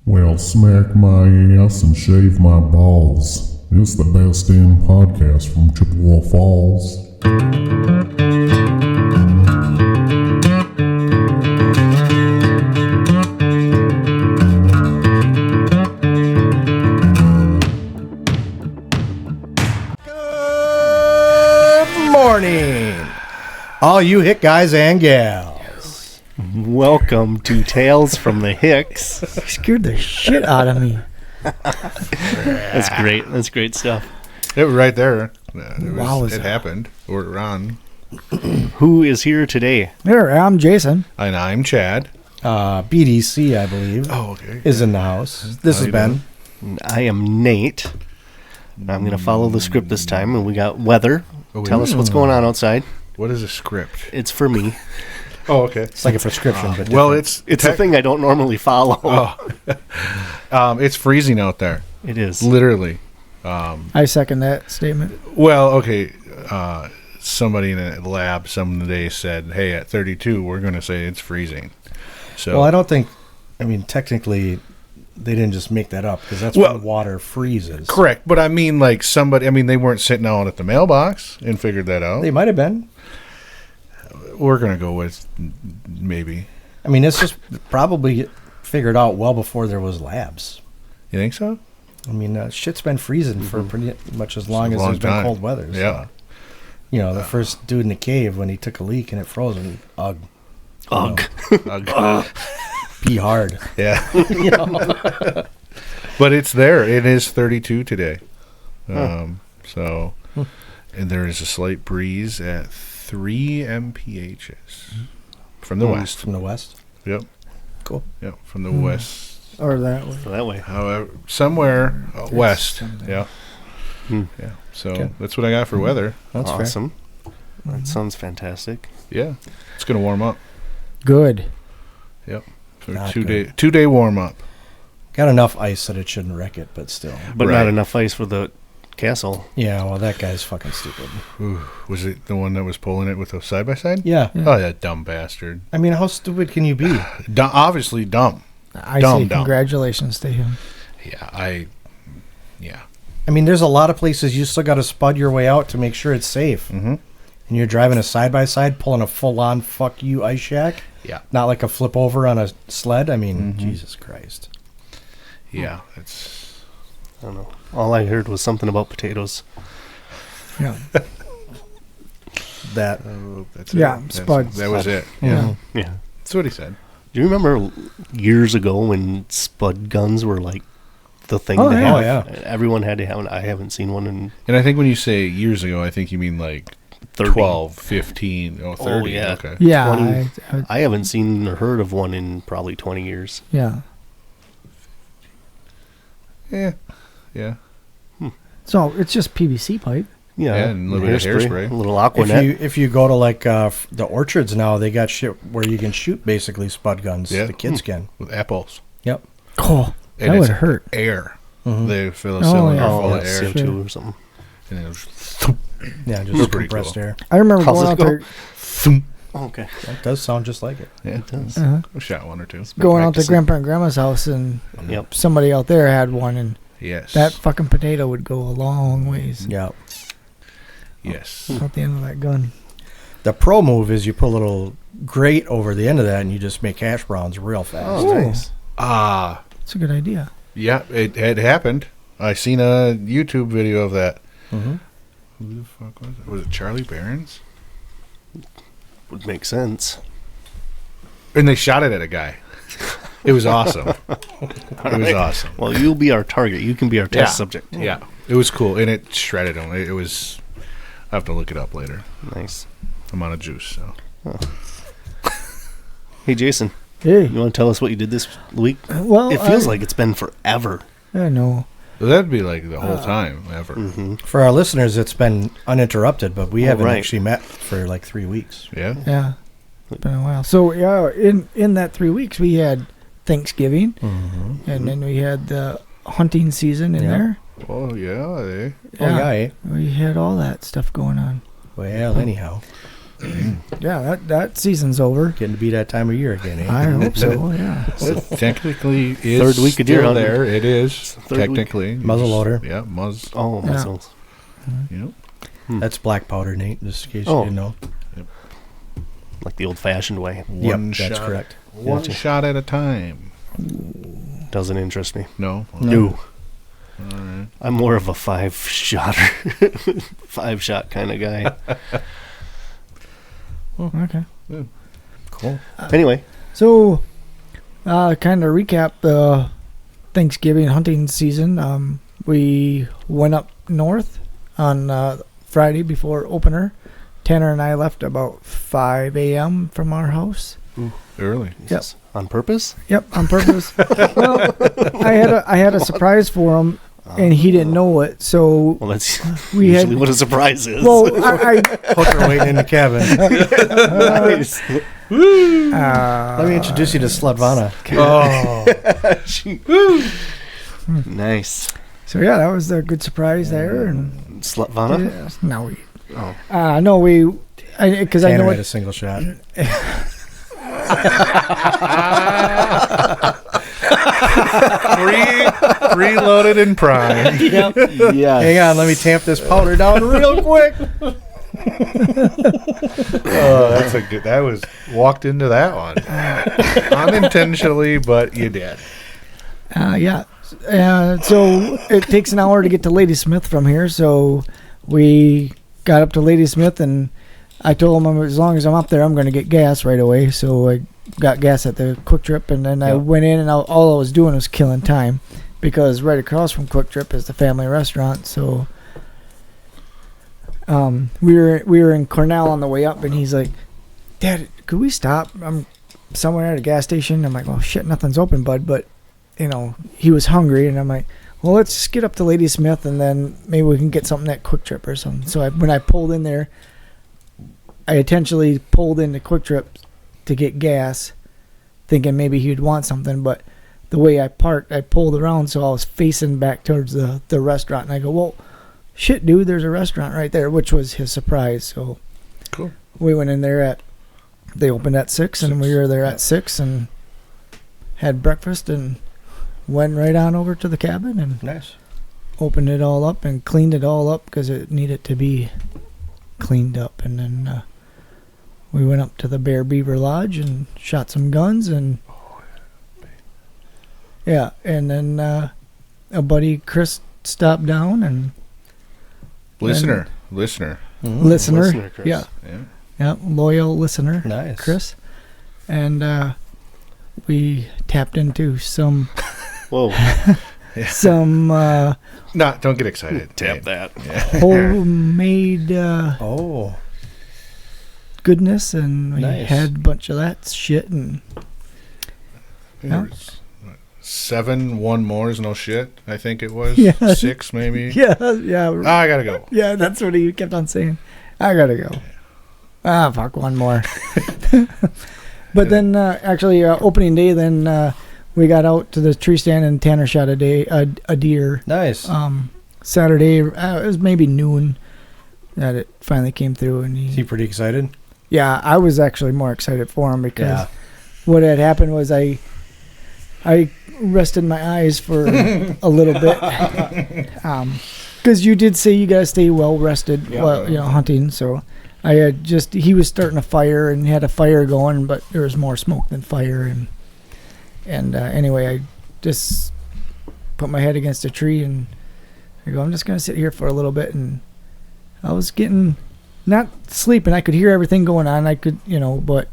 Well, smack my ass and shave my balls. It's the best damn podcast from Chippewa Falls. Good morning, all you Hick guys and gals. Welcome to Tales from the Hicks. You scared the shit out of me. That's great. That's great stuff. It was right there. Wowza. It happened. We're on. Who is here today? Here, I'm Jason. And I'm Chad. BDC, I believe, Oh, okay. is in the house. This How is you Ben. doing? And I am Nate. I'm going to follow the script this time, and we got weather. Oh, Tell us what's going on outside. What is a script? It's for me. Oh, okay. It's like a prescription, but Well, different. It's a thing I don't normally follow. it's freezing out there. It is. Literally. I second that statement. Well, okay. Somebody in a lab someday said, "Hey, at 32, we're going to say it's freezing." So, Well, I don't think. I mean, technically, they didn't just make that up because that's Well, when water freezes. correct. But I mean, like somebody. I mean, they weren't sitting out at the mailbox and figured that out. They might have been. We're going to go with maybe. I mean, it's just probably figured out well before there was labs. You think so? I mean, shit's been freezing for pretty much as long as long there's been time. cold weather. So, Yeah. You know, the first dude in the cave when he took a leak and it froze and ugh, Ugh. pee hard. Yeah. You know? But it's there. It is 32 today. Huh. So, and there is a slight breeze at 3 mphs from the west. From the west. Yep. Cool. Yep. From the west. Or that way. So that way. However, somewhere west. something. Yeah. Hmm. Yeah. So Okay. that's what I got for weather. That's fair. Awesome. That sounds fantastic. Yeah. It's gonna warm up. Good. Yep. For Not two good. day warm up. Got enough ice that it shouldn't wreck it, but still. But Right. not enough ice for the castle. Yeah, well, that guy's fucking stupid. Ooh, was it the one that was pulling it with a side by side? Yeah. Oh, that dumb bastard. I mean, how stupid can you be? Obviously dumb. I Dumb, say dumb. congratulations to him. Yeah. I mean, there's a lot of places you still got to spud your way out to make sure it's safe. Mm-hmm. And you're driving a side by side, pulling a full on fuck you ice shack, Yeah. not like a flip over on a sled. I mean, Jesus Christ. Yeah. It's. I don't know. All I heard was something about potatoes. Yeah. That. That's Yeah, it. spuds. That was it. Yeah. Yeah. That's what he said. Do you remember years ago when spud guns were like the thing Oh, to yeah. have? Oh, yeah. Everyone had to have one. I haven't seen one in And I think when you say years ago, I think you mean like 30. 12, 15, 30. Oh, yeah. Okay. Yeah. 20. I- I haven't seen or heard of one in probably 20 years. yeah. Yeah. Yeah. So it's just PVC pipe. Yeah, And a little bit of hairspray. a little Aquanet. If you go to like the orchards now, they got shit where you can shoot basically spud guns. Yeah. The kids can. With apples. Yep. Oh, And that it's would hurt. Air. Mhm. They fill a Oh, cylinder yeah. full Oh, of air. CO2 or something. And it was, Yeah, They're just pretty compressed cool. air. I remember How's going it out go? there, Oh, okay. That does sound just like it. yeah. It does. We shot one or two. going out to practicing. Grandpa and Grandma's house, and Yep. somebody out there had one, and Yes. that fucking potato would go a long ways Yeah. Yes. out the end of that gun. The pro move is you put a little grate over the end of that and you just make hash browns real fast. Oh. Nice. Ah. It's a good idea. Yeah, it had happened. I seen a YouTube video of that. Mm-hmm. Who the fuck was it? Was it Charlie Barron's? Would make sense. And they shot it at a guy. It was awesome. It was awesome. Well, you'll be our target. You can be our test subject. Yeah, it was cool, and it shredded him. It was. I have to look it up later. Nice. I'm on a juice, so. Hey, Jason, Hey, you want to tell us what you did this week? well, It feels like it's been forever. I know. Well, that'd be like the whole time ever. Mm-hmm. For our listeners, it's been uninterrupted, but we Oh, haven't right. actually met for like 3 weeks. Yeah. Yeah, it's been a while. So yeah, in that 3 weeks we had Thanksgiving, Mm-hmm. and then we had the hunting season in Yeah. there. Oh yeah. Oh, yeah, eh? We had all that stuff going on. Well, anyhow. Yeah, that season's over. Getting to be that time of year again, eh? I hope so. Yeah. It technically is Third week of deer still hunting. there. It is Third week. technically. Muzzleloader. Yeah, muzz. Oh, Yeah. muzzles. Yep. That's black powder, Nate, just in case Oh. you didn't know. Like the old-fashioned way. One That's shot. correct. One Gotcha. shot at a time. Doesn't interest me. No. No. All right. I'm more of a 5-shotter, 5-shot kind of guy. Okay. Cool. Anyway, So, kind of recap the Thanksgiving hunting season. We went up north on Friday before opener. Tanner and I left about 5 a.m. from our house. Early. yes. On purpose? Yep, on purpose. Well, I had a surprise for him, and he didn't know it. So Well, that's we usually had. what a surprise is. Well, I Hooker waiting in the cabin. Nice. Let me introduce you to Slutvana. Oh. Nice. so yeah, that was a good surprise there, and Slutvana? yes, no, we. Oh. No, because I Tanner know had it. a single shot. Reloaded and primed. Yeah. Hang on, let me tamp this powder down real quick. Oh, that's a good. That was walked into that one unintentionally, but you did. Yeah. So it takes an hour to get to Ladysmith from here. So we got up to Ladysmith, and I told him as long as I'm up there, I'm going to get gas right away. So I got gas at the Quick Trip, and then I went in, and all I was doing was killing time, because right across from Quick Trip is the family restaurant. So we were in Cornell on the way up, and he's like, "Dad, could we stop? I'm somewhere at a gas station." I'm like, "Oh shit, nothing's open, bud." But he was hungry, and I'm like, "Well, let's just get up to Ladysmith, and then maybe we can get something at Quick Trip or something." So when I pulled in there, I intentionally pulled into Quick Trip to get gas, thinking maybe he'd want something. But the way I parked, I pulled around, so I was facing back towards the restaurant, and I go, "Well, shit, dude, there's a restaurant right there," which was his surprise. So Cool. we went in there they opened at 6, and we were there at 6 and had breakfast and went right on over to the cabin and Nice. opened it all up and cleaned it all up because it needed to be cleaned up. And then we went up to the Bear Beaver Lodge and shot some guns, and yeah, and then a buddy Chris stopped down and Listener. listener, Listener, Chris. yeah, Yeah. loyal listener, Nice. Chris, and we tapped into some Whoa. some Don't get excited. Tap that. homemade Oh, goodness, and we Nice. had a bunch of that shit, and There was, 7, 1 more is no shit. I think it was Yeah. 6 maybe. yeah, I gotta go. yeah, that's what he kept on saying. I gotta go. Fuck, one more. But then actually opening day, then we got out to the tree stand, and Tanner shot a deer. nice. Saturday, it was maybe noon that it finally came through, and Is he pretty excited? yeah, I was actually more excited for him because Yeah. what had happened was I rested my eyes for a little bit, because you did say you gotta stay well rested while hunting. So I had he was starting a fire and had a fire going, but there was more smoke than fire, and anyway, I just put my head against a tree and I go, I'm just gonna sit here for a little bit, and I was getting not sleeping. I could hear everything going on. I could, but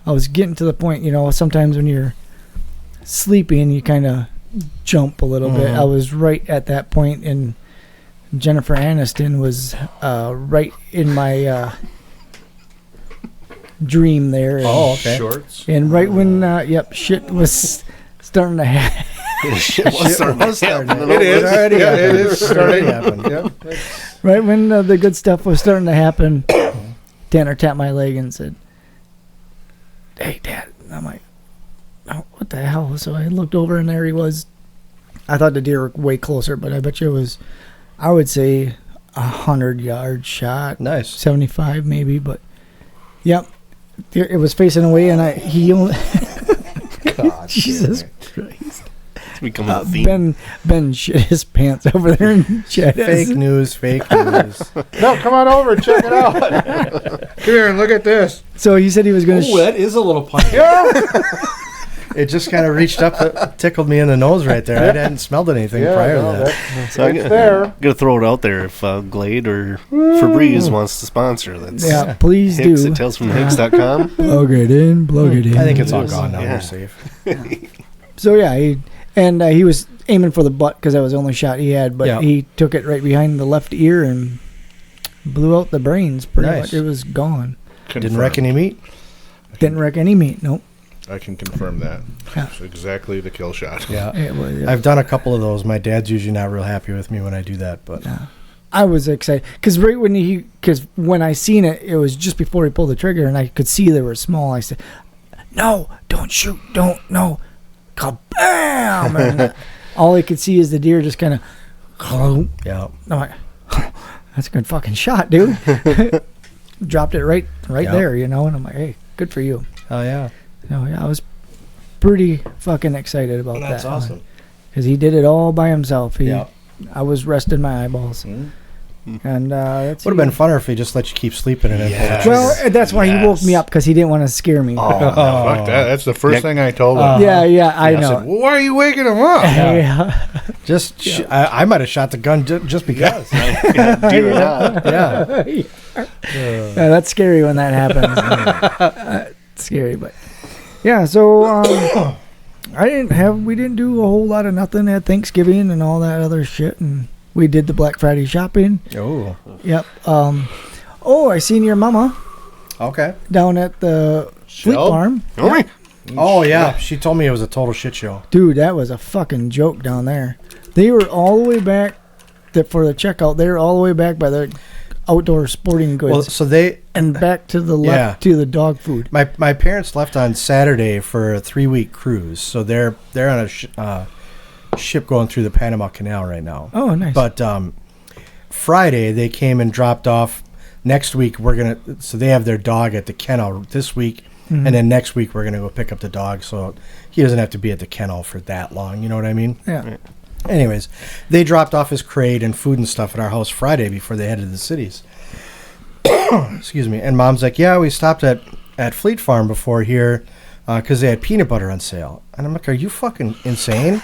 I was getting to the point, sometimes when you're sleeping, you kind of jump a little bit. I was right at that point, and Jennifer Aniston was right in my dream there. And, Oh, okay. Shorts. and right when, shit was starting to happen. Shit was starting to happen. It is. already Yeah, it happened. is starting. Happened. Yep. Right when the good stuff was starting to happen, Tanner tapped my leg and said, "Hey, Dad." And I'm like, "Oh, what the hell?" So I looked over, and there he was. I thought the deer were way closer, but I bet you it was, I would say, 100-yard shot, Nice. 75 maybe. But Yep. It was facing away, and he only. Jesus Christ. It's becoming a theme. Ben shit his pants over there and chat. Fake news. No, come on over and check it out. Come here and look at this. So he said he was going to. That is a little punch. It just kind of reached up, tickled me in the nose right there. I hadn't smelled anything prior to that. So I'm gonna throw it out there if Glade or Febreze wants to sponsor. That's please Hicks do. at talesfromhicks.com. Plug it in. I think it's all gone now. Yeah. We're safe. So he was aiming for the butt because that was the only shot he had, but he took it right behind the left ear and blew out the brains. Pretty much, it was gone. Didn't wreck any meat. Didn't wreck any meat. Nope. I can confirm that. Yeah. It's exactly the kill shot. Yeah. It was, I've done a couple of those. My dad's usually not real happy with me when I do that, but I was excited because when I seen it, it was just before he pulled the trigger, and I could see they were small. I said, "No, don't shoot, no, kabam!" And all I could see is the deer just kind of. yeah. I'm like, that's a good fucking shot, dude. Dropped it right there, and I'm like, hey, good for you. Oh yeah. I was pretty fucking excited about that. That's awesome. Because he did it all by himself. Yeah. I was resting my eyeballs. And that's would have been funner if he just let you keep sleeping in it. Yes. Well, that's why he woke me up, because he didn't want to scare me. Oh, Fuck that. That's the first thing I told him. I know. I said, well, why are you waking him up? Just I might have shot the gun just because. Deer or not. Yeah. That's scary when that happens. It's scary, but so we didn't do a whole lot of nothing at Thanksgiving and all that other shit, and we did the Black Friday shopping. Oh. Yep. I seen your mama Okay. down at the Fleet Shelled? Farm. Oh yeah. She told me it was a total shit show. Dude, that was a fucking joke down there. They were all the way back for the checkout. They were all the way back by the outdoor sporting goods. Well, so they and back to the left to the dog food. my parents left on Saturday for a 3-week cruise, so they're on a ship going through the Panama Canal right now. Oh, nice. But Friday they came and dropped off. Next week so they have their dog at the kennel this week, and then next week we're gonna go pick up the dog, so he doesn't have to be at the kennel for that long. You know what I mean? Yeah. Anyways, they dropped off his crate and food and stuff at our house Friday before they headed to the cities. Excuse me. And Mom's like, yeah, we stopped at Fleet Farm before here because they had peanut butter on sale. And I'm like, are you fucking insane?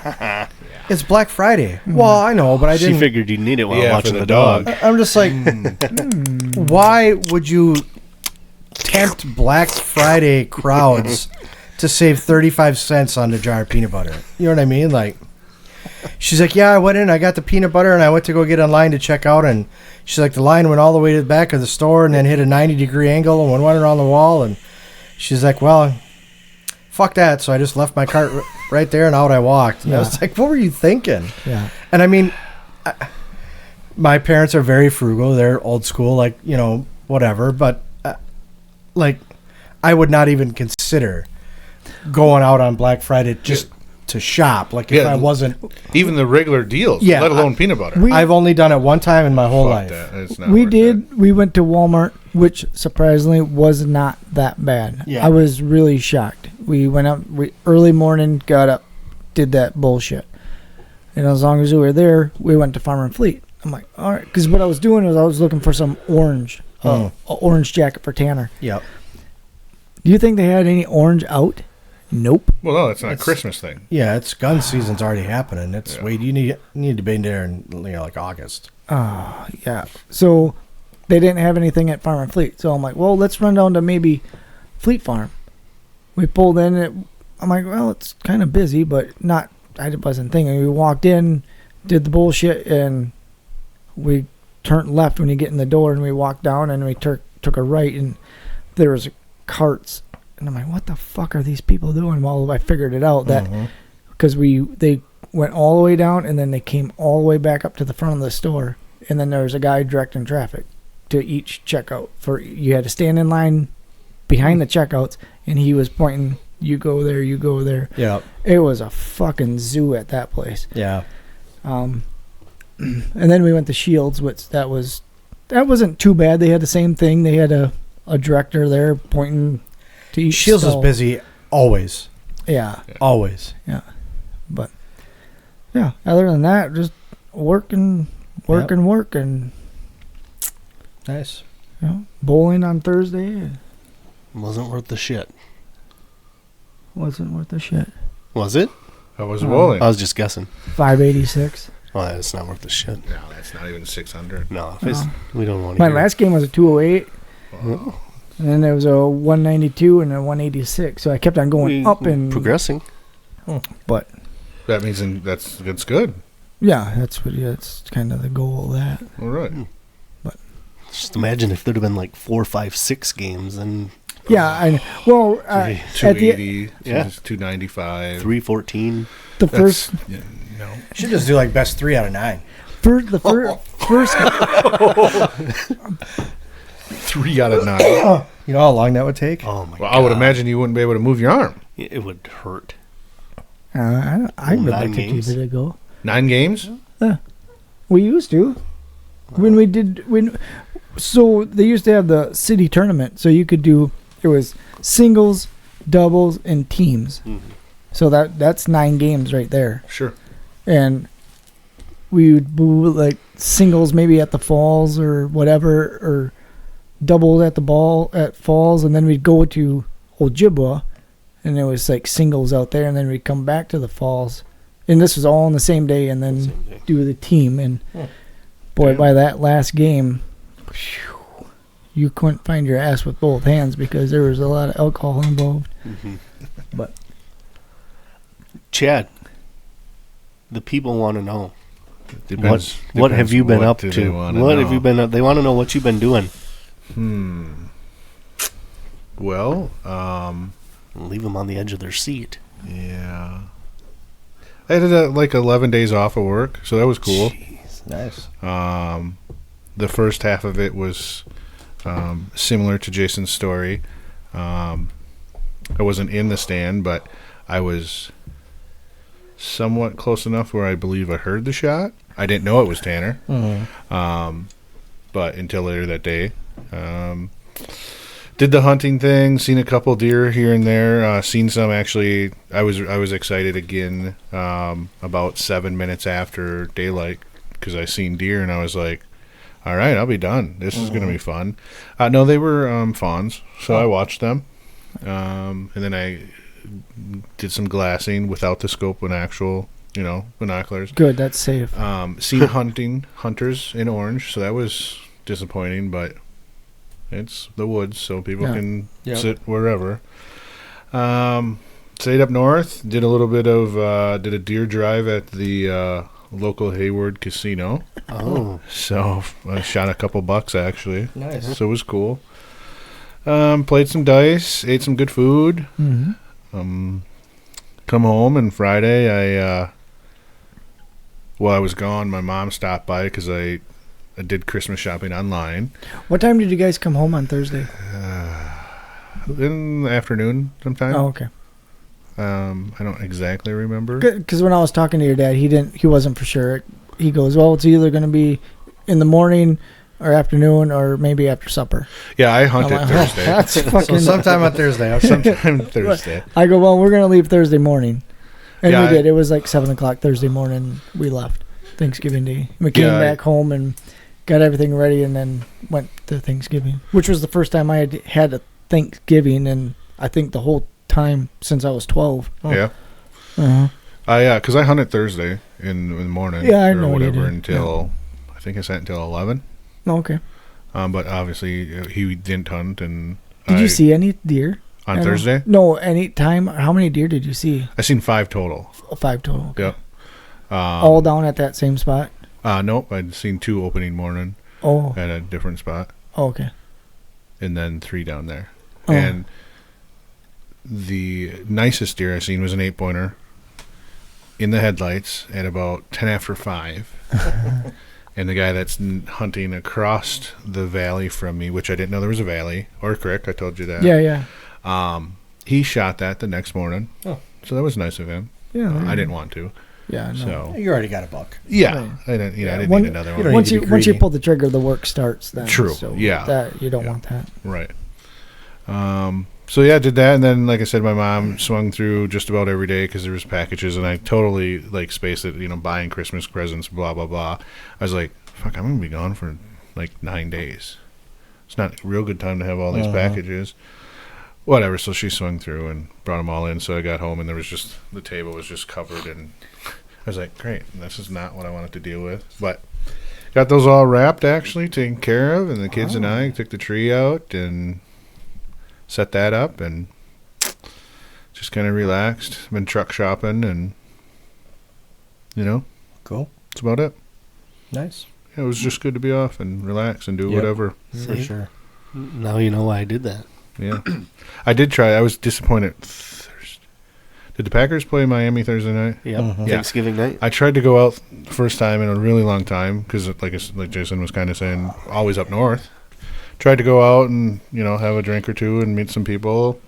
It's Black Friday. Well, I know, but I didn't. She figured you'd need it while Yeah, watching for the the dog. dog. I'm just like, why would you tempt Black Friday crowds to save 35 cents on the jar of peanut butter? You know what I mean? Like, she's like, yeah, I went in, I got the peanut butter, and I went to go get online to check out, and she's like, the line went all the way to the back of the store and then hit a 90-degree angle and went around the wall, and she's like, well, fuck that, so I just left my cart right there, and out I walked. And I was like, what were you thinking? Yeah. And I mean, my parents are very frugal. They're old school, like, whatever. But, I would not even consider going out on Black Friday just to shop. Like, if I wasn't... Even the regular deals, Yeah, let alone peanut butter. I've only done it one time in my whole Fuck life. that. It's not We worth did. We went to Walmart, which surprisingly was not that bad. Yeah. I was really shocked. We went up early morning, got up, did that bullshit. And as long as we were there, we went to Farm and Fleet. I'm like, all right. Because what I was doing was I was looking for some orange, a orange jacket for Tanner. Yep. Do you think they had any orange out? Nope. Well, no, it's not a Christmas thing. Yeah, it's gun season's already happening. It's you need to be there in like August. Yeah. So they didn't have anything at Farm and Fleet. So I'm like, well, let's run down to maybe Fleet Farm. We pulled in. I'm like, well, it's kind of busy, but not. I wasn't thinking. We walked in, did the bullshit, and we turned left when you get in the door, and we walked down, and we took a right, and there was carts. And I'm like, what the fuck are these people doing? Well, I figured it out that because they went all the way down and then they came all the way back up to the front of the store, and then there was a guy directing traffic to each checkout. You had to stand in line behind the checkouts, and he was pointing, you go there, you go there. Yeah. It was a fucking zoo at that place. Yeah. And then we went to Shields, which that wasn't too bad. They had the same thing. They had a a director there pointing to each Shields is stall. busy always. Yeah, Always. but yeah. Other than that, just working. Nice. You know, bowling on Thursday Wasn't worth the shit. wasn't worth a shit. Was it? I was bowling. I was just guessing. 586. Well, that's not worth the shit. No, that's not even 600. No, if it's, we don't want to My hear last game was a 208, Oh. and then there was a 192 and a 186. So I kept on going up and progressing. But That means that's good. yeah, that's kind of the goal of that. All right. Just imagine if there'd have been like 4, 5, 6 games and Yeah, Three- at the 280, yeah. 295. 314. the That's- first yeah, no. Should just do like best 3 out of 9. first the first 3 out of 9. You know how long that would take? Oh my Well, god. I would imagine you wouldn't be able to move your arm. It would hurt. I would 9 like to games? keep it a go. 9 games? We used to so they used to have the city tournament, so you could do it was singles, doubles, and teams. So that's 9 games right there. Sure. And we would do like singles maybe at the falls or whatever, or doubles at the ball at falls, and then we'd go to Ojibwa, and it was like singles out there, and then we'd come back to the falls, and this was all on the same day, and then Same day. do the team. And boy, Damn. by that last game, phew, you couldn't find your ass with both hands because there was a lot of alcohol involved. But Chad, the people want to know. Depends, What have you been what up do to? they wanna What know. have you been up? They want to know what you've been doing. Well, Leave them on the edge of their seat. yeah. I had like 11 days off of work, so that was cool. Jeez. Nice. The first half of it was similar to Jason's story. I wasn't in the stand, but I was somewhat close enough where I believe I heard the shot. I didn't know it was Tanner, but until later that day. Did the hunting thing, seen a couple deer here and there, seen some actually. I was excited again about 7 minutes after daylight because I seen deer and I was like, all right, I'll be done. This is going to be fun. No, they were fawns, so I watched them. And then I did some glassing without the scope and actual, binoculars. good, that's safe. Seen hunters in orange, so that was disappointing, but it's the woods, so people Yeah. can Yep. sit wherever. Stayed up north, did a little bit of did a deer drive at the local Hayward Casino. Oh, So I shot a couple bucks actually. Nice. So it was cool. Played some dice, ate some good food. Come home, and Friday I was gone. My mom stopped by because I did Christmas shopping online What time did you guys come home on Thursday? in the afternoon sometime. Oh, okay. I don't exactly remember. Because when I was talking to your dad, he wasn't for sure. He goes, well, it's either going to be in the morning or afternoon or maybe after supper. Yeah, I hunted I'm like, Thursday. That's So fucking. sometime on Thursday. Okay. Sometime Thursday. I go, well, we're going to leave Thursday morning. And Yeah, we did. It was like 7 o'clock Thursday morning. We left Thanksgiving Day. We came Yeah, back home and got everything ready and then went to Thanksgiving, which was the first time I had a Thanksgiving, and I think the whole time since I was 12. Yeah. Uh-huh. Yeah, because I hunted Thursday in the morning. Yeah, I or know you whatever did. until I think I sat until 11. Oh, okay. But obviously he didn't hunt, and Did you see any deer? on I don't- Thursday? No, any time. How many deer did you see? I seen 5 total. 5 total. Okay. Yep. All down at that same spot? Nope. I'd seen 2 opening morning Oh, at a different spot, okay. and then 3 down there. Oh. And the nicest deer I seen was an 8-pointer in the headlights at about 10 after 5. And the guy that's hunting across the valley from me, which I didn't know there was a valley or a creek, I told you that. Yeah. He shot that the next morning. Oh. So that was nice of him. Yeah. I didn't want to. Yeah, no. So You already got a buck. yeah, Right. I didn't. I didn't One- need another you one. don't Once need you to be once you greedy. pull the trigger, the work starts. Then, True, So yeah. That you don't Yeah. want that. Right. So yeah, did that, and then like I said, my mom swung through just about every day because there was packages, and I totally like spaced it. Buying Christmas presents, blah blah blah. I was like, fuck, I'm gonna be gone for like 9 days. It's not a real good time to have all these packages. Whatever. So she swung through and brought them all in. So I got home, and there was just the table was just covered, and I was like, great, this is not what I wanted to deal with, but. Got those all wrapped, actually, taken care of, and the kids and I took the tree out and set that up and just kind of relaxed. Been truck shopping and, Cool. that's about it. Nice. Yeah, it was just good to be off and relax and do whatever. For sure. Now you know why I did that. Yeah. I did try. I was disappointed. Did the Packers play Miami Thursday night? Yep. Yeah. Thanksgiving night. I tried to go out first time in a really long time because, like Jason was kind of saying, always up north. Tried to go out and have a drink or two and meet some people.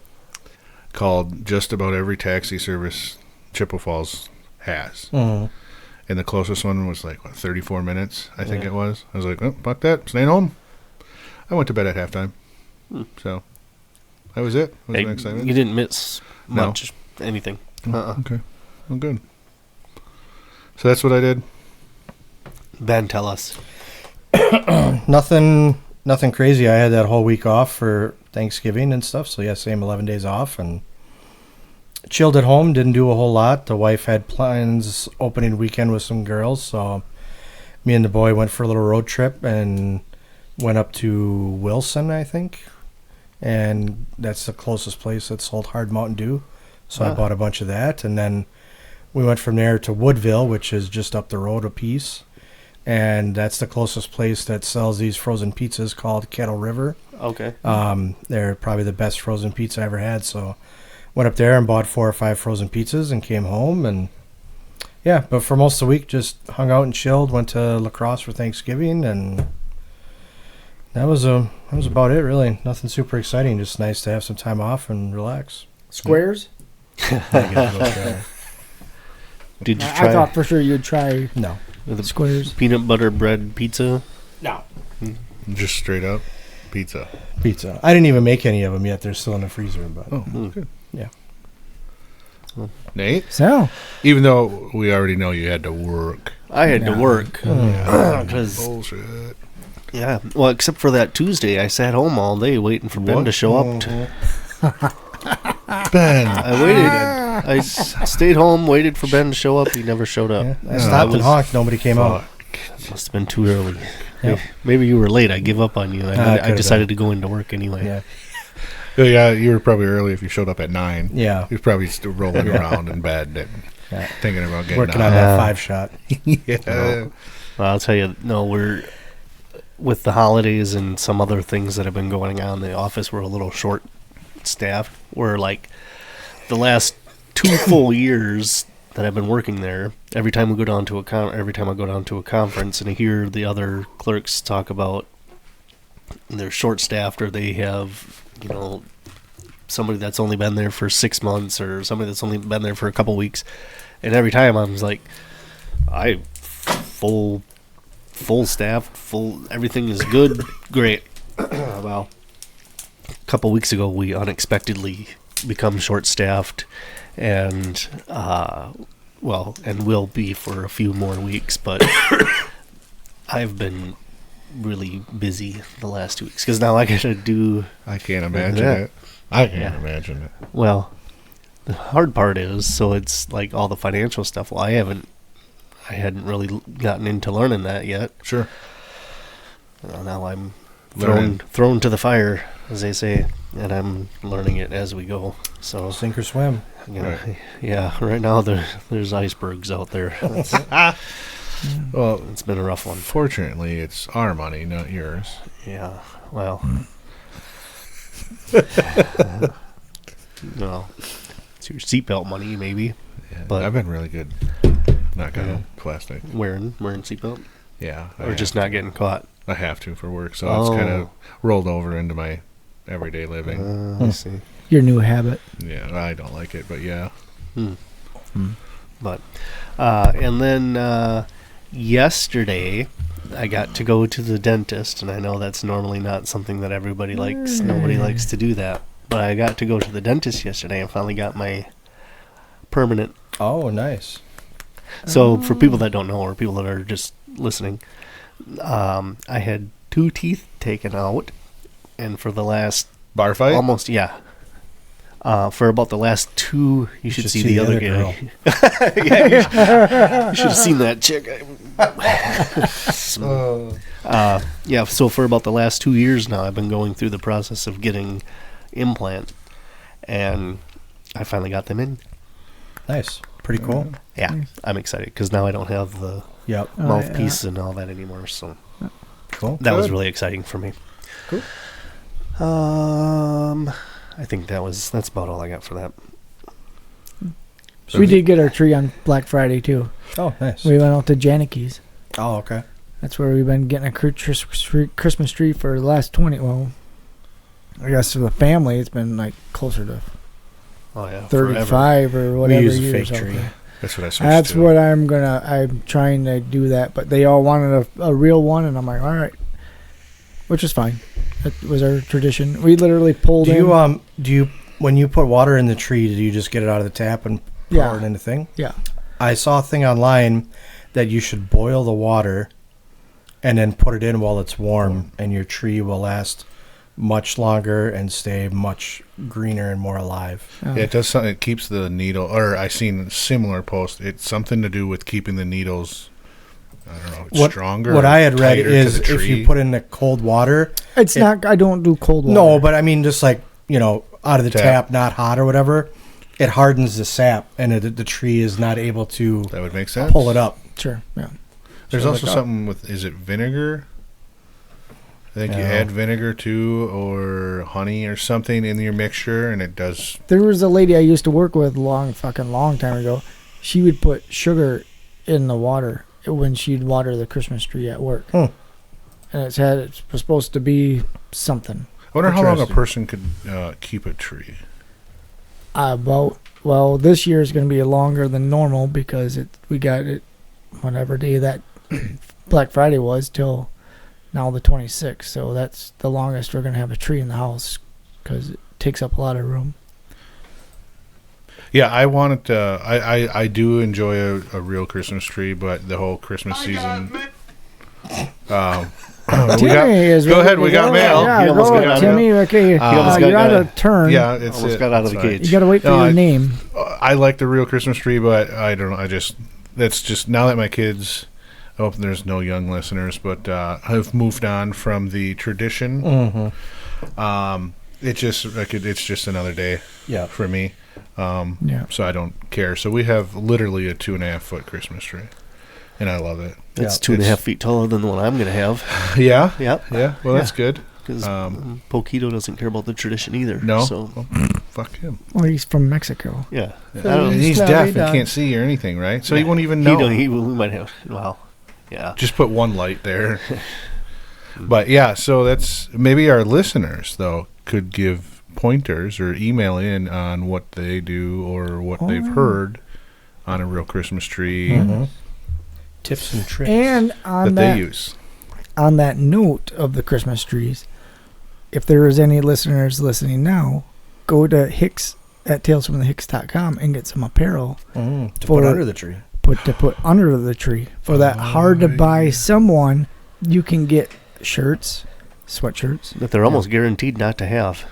Called just about every taxi service Chippewa Falls has, and the closest one was like 34 minutes, I think it was. I was like, oh, fuck that, staying home. I went to bed at halftime, so that was it. Wasn't excited. You didn't miss much. Anything. Okay. Well, good. So that's what I did. Ben, tell us. Nothing crazy. I had that whole week off for Thanksgiving and stuff. So yeah, same 11 days off and chilled at home. Didn't do a whole lot. The wife had plans opening weekend with some girls. So me and the boy went for a little road trip and went up to Wilson, I think. And that's the closest place that sold hard Mountain Dew. So I bought a bunch of that, and then we went from there to Woodville, which is just up the road a piece, and that's the closest place that sells these frozen pizzas called Kettle River. Okay. They're probably the best frozen pizza I ever had, so went up there and bought 4 or 5 frozen pizzas and came home, and yeah, but for most of the week just hung out and chilled, went to La Crosse for Thanksgiving, and that was about it, really. Nothing super exciting, just nice to have some time off and relax. Squares? Did you I try thought for sure you'd try No. the squares. peanut butter bread pizza? No. Just straight up pizza. Pizza. I didn't even make any of them yet. They're still in the freezer, but Good. yeah. Nate, So, even though we already know you had to work. I had to No. work because Bullshit. well, except for that Tuesday, I sat home all day waiting for Ben to show up. Ben. I waited. I stayed home, waited for Ben to show up. He never showed up. Yeah, I stopped and honked. Nobody came out. Must have been too early. Yep. Maybe you were late. I give up on you. I could've decided to go into work anyway. Yeah. Yeah, you were probably early if you showed up at 9. Yeah. He was probably still rolling around in bed and Yeah. thinking about getting Working out. on that 5-shot. Yeah. Well, I'll tell you, no, we're with the holidays and some other things that have been going on in the office. We're a little short staffed. We're like the last 2 full years that I've been working there. Every time we go down to every time I go down to a conference and I hear the other clerks talk about they're short staffed or they have somebody that's only been there for 6 months or somebody that's only been there for a couple weeks, and every time I'm like, I full staff, everything is good, great. Well, a couple weeks ago we unexpectedly become short staffed, and will be for a few more weeks, but I've been really busy the last 2 weeks because now I gotta do. I can't imagine Yeah. it. I can't Yeah. imagine it. Well, the hard part is, so it's like all the financial stuff. Well, I hadn't really gotten into learning that yet. Sure. Now I'm Learning. thrown to the fire, as they say, and I'm learning it as we go. So, Sink or swim. Right. yeah, right now there's icebergs out there. Well, It's been a rough one. fortunately, it's our money, not yours. Yeah, well. No, it's your seatbelt money, maybe. Yeah, But- I've been really good. Not got Yeah. plastic. Wearing seatbelt, Yeah. I or have just to. not getting caught. I have to for work, so it's kind of rolled over into my everyday living. I see. your new habit. Yeah, I don't like it, but yeah. But and then yesterday I got to go to the dentist, and I know that's normally not something that everybody likes. Nobody likes to do that. But I got to go to the dentist yesterday and finally got my permanent. Oh, nice. So for people that don't know, or people that are just listening, I had 2 teeth taken out, and for the last Bar fight? almost for about the last 2, you should see the other girl. Yeah, you should have seen that chick. Yeah, so for about the last 2 years now, I've been going through the process of getting implant, and I finally got them in. Nice. Pretty cool. Yeah, I'm excited because now I don't have the Yep. mouthpiece and all that anymore. So Cool. that was Good. really exciting for me. Cool. I think that's about all I got for that. We did get our tree on Black Friday too. Oh, nice. We went out to Janicki's. Oh, okay. That's where we've been getting a Christmas tree for the last 20. Well, I guess for the family, it's been like closer to Oh yeah, 35 or whatever use a years fake out tree. there. That's what I switched That's to. what I'm trying to do that, but they all wanted a real one, and I'm like, all right, which is fine. That was our tradition. We literally pulled in. Do you when you put water in the tree, do you just get it out of the tap and pour it in the thing? Yeah. I saw a thing online that you should boil the water and then put it in while it's warm, and your tree will last much longer and stay much greener and more alive. Oh. Yeah, it does something. It keeps the needle, or I seen a similar post. It's something to do with keeping the needles, I don't know, stronger. What I had read tighter to is the if tree. you put in the cold water. It's not. I don't do cold water. No, but I mean just like, out of the Tap. tap, not hot or whatever. It hardens the sap, and the tree is not able to That would make sense. pull it up. Sure. Yeah. There's So also like, something with, is it vinegar? I think you Yeah. add vinegar too, or honey or something in your mixture, and it does. There was a lady I used to work with long time ago. She would put sugar in the water when she'd water the Christmas tree at work. Hmm. And it was supposed to be something. I wonder how long a Interesting. person could keep a tree. This year is going to be longer than normal because we got it whatever day that Black Friday was till now the 26th. So that's the longest we're going to have a tree in the house because it takes up a lot of room. Yeah, I wanted to. I do enjoy a real Christmas tree, but the whole Christmas season. Timmy is go ready ahead, to we got go. mail. Yeah, He almost go got ahead, out of Timmy. Okay, almost you're got out of turn. Yeah, it's Almost got out of the it's fine. cage. You got to wait for No, your I- name. I like the real Christmas tree, but I don't know. That's just now that my kids. I hope there's no young listeners, but have moved on from the tradition. Mm-hmm. It's just another day Yeah. for me. Yeah. So I don't care. So we have literally a 2.5-foot Christmas tree, and I love it. That's Yeah. 2.5 feet taller than the one I'm going to have. Yeah. Yep. Yeah. Well, that's good. Because Poquito doesn't care about the tradition either. No. So, Well, fuck him. Well, he's from Mexico. yeah. I And don't, he's Slow deaf it and down. can't see or anything, right? So he won't even know. He might have. Well, yeah. Just put one light there. But yeah, so that's maybe our listeners though could give pointers or email in on what they do or what they've heard on a real Christmas tree Mm-hmm. Tips and tricks. And that on they use. on that note of the Christmas trees, if there is any listeners listening now, go to Hicks at talesfromthehicks.com and get some apparel to for- put under the tree. put under the tree. For that hard to buy someone, you can get shirts, sweatshirts. That they're almost guaranteed not to have.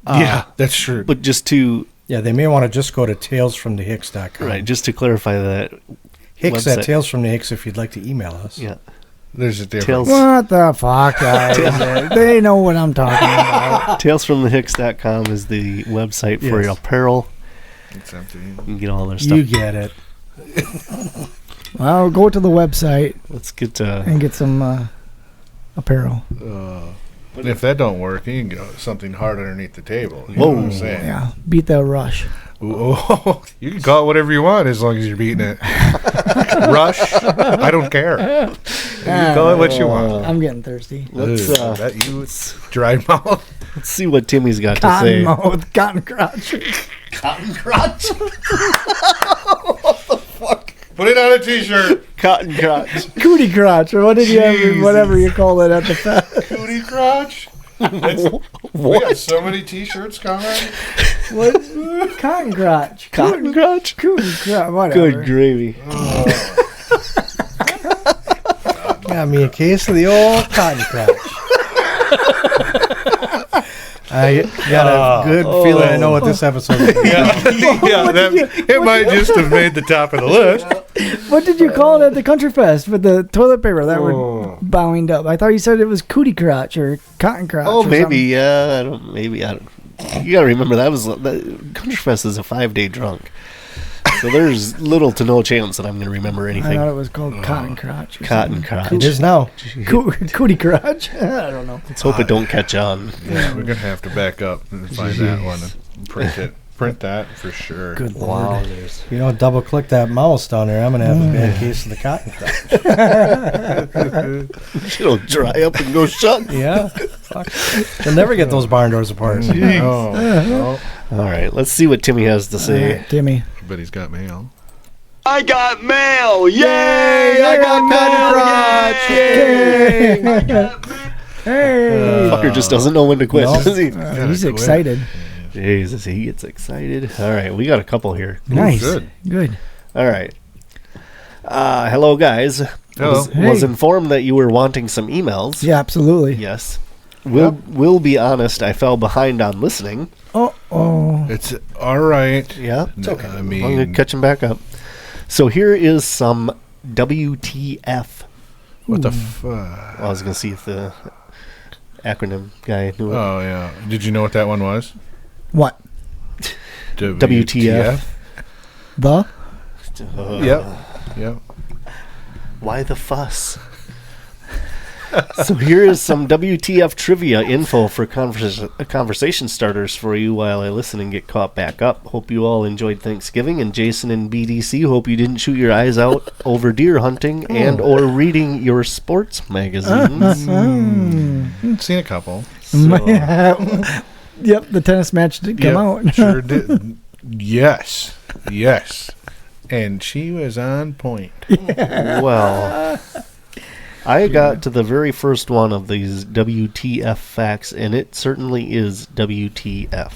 Yeah, that's true. But just to Yeah, they may want to just go to talesfromthehicks.com. right, just to clarify that. Hicks website. at Tales from the Hicks if you'd like to email us. Yeah. There's a difference. Tales, What the fuck, guys? They know what I'm talking about. talesfromthehicks.com is the website for Yes. apparel. It's empty. You can get all their stuff. You get it. Well, go to the website Let's get and get some apparel. And if that don't work, you can go something hard underneath the table. You Whoa. know what I'm saying? Yeah, beat that rush. Ooh, you can call it whatever you want as long as you're beating it. Rush, I don't care. You can call it what you want. I'm getting thirsty. let's Ugh, that you dry mouth. let's see what Timmy's got to say. Cotton crotch. Cotton crotch. Put it on a T-shirt. Cotton crotch. Cootie crotch, or what did you have? Whatever you call it at the fest. Cootie crotch. We got so many T-shirts coming. What? Cotton crotch. Cotton crotch. Cootie crotch. Whatever. Good gravy. Got me a case of the old cotton crotch. I got a good feeling I know what this episode is. It might just have made the top of the list. What did you call it at the country fest with the toilet paper that were bound up? I thought you said it was cootie crotch or cotton crotch. Oh, or maybe. something. I don't. You gotta remember that Country Fest is a 5-day drunk, so there's little to no chance that I'm gonna remember I anything. thought it was called cotton crotch. or Cotton something. crotch. It is now. Cootie crotch. I don't know. Let's hope it don't catch on. Yeah, we're gonna have to back up and find that one and print it. Print that for sure. Good Wow. lord. You don't double click that mouse down there. I'm going to have a bad case of the cotton crotch. It'll dry up and go shut. Yeah. Fuck. You'll never get those barn doors apart. Oh, All right, let's see what Timmy has to say. Timmy. I bet he's got mail. I got mail! Yay! I got cotton crotch! Yay! Hey. Fucker just doesn't know when to quit, No. does he? He's excited. Jesus, he gets excited. All right, we got a couple here. Nice. good. Good. All right. Hello, guys. Hello. Was informed that you were wanting some emails. Yeah, absolutely. Yes. Will be honest, I fell behind on listening. Oh. It's all right. Yeah. It's okay. I I'm going to mean, catch him back up. So here is some WTF. what the I was going to see if the acronym guy knew it. Oh yeah. Did you know what that one was? What? WTF. The? Yep. Why the fuss? So here is some WTF trivia info for conversation starters for you while I listen and get caught back up. Hope you all enjoyed Thanksgiving, and Jason and BDC, hope you didn't shoot your eyes out over deer hunting and or reading your sports magazines. Seen a couple. Yep, the tennis match did come out. Sure did. Yes. And she was on point. Well, I got to the very first one of these WTF facts, and it certainly is WTF.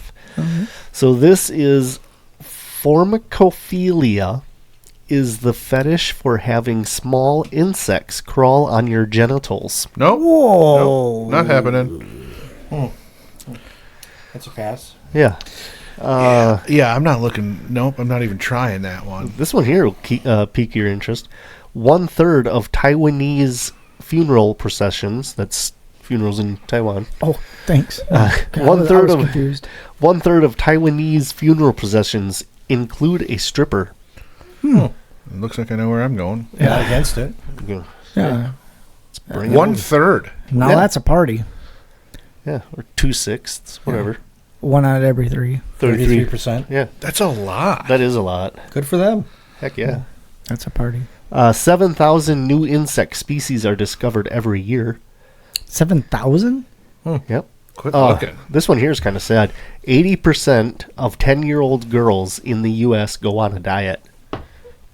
So this is formicophilia is the fetish for having small insects crawl on your genitals. Nope. Whoa. Nope, not happening. That's a pass. Yeah. Yeah, I'm not looking. Nope, I'm not even trying that one. This one here will pique your interest. 1/3 of Taiwanese funeral processions, that's funerals in Taiwan. Oh, thanks. One I third was of confused. 1/3 of Taiwanese funeral processions include a stripper. It looks like I know where I'm going. Yeah, against it. Yeah. Bring it 1/3. Now Yeah. that's a party. Yeah, or 2/6, whatever. One out of every three. 33%. Yeah, That's a lot. that is a lot. Good for them. Heck yeah. That's a party. 7,000 new insect species are discovered every year. 7,000? Yep. Quit looking. This one here is kind of sad. 80% of 10-year-old girls in the U.S. go on a diet.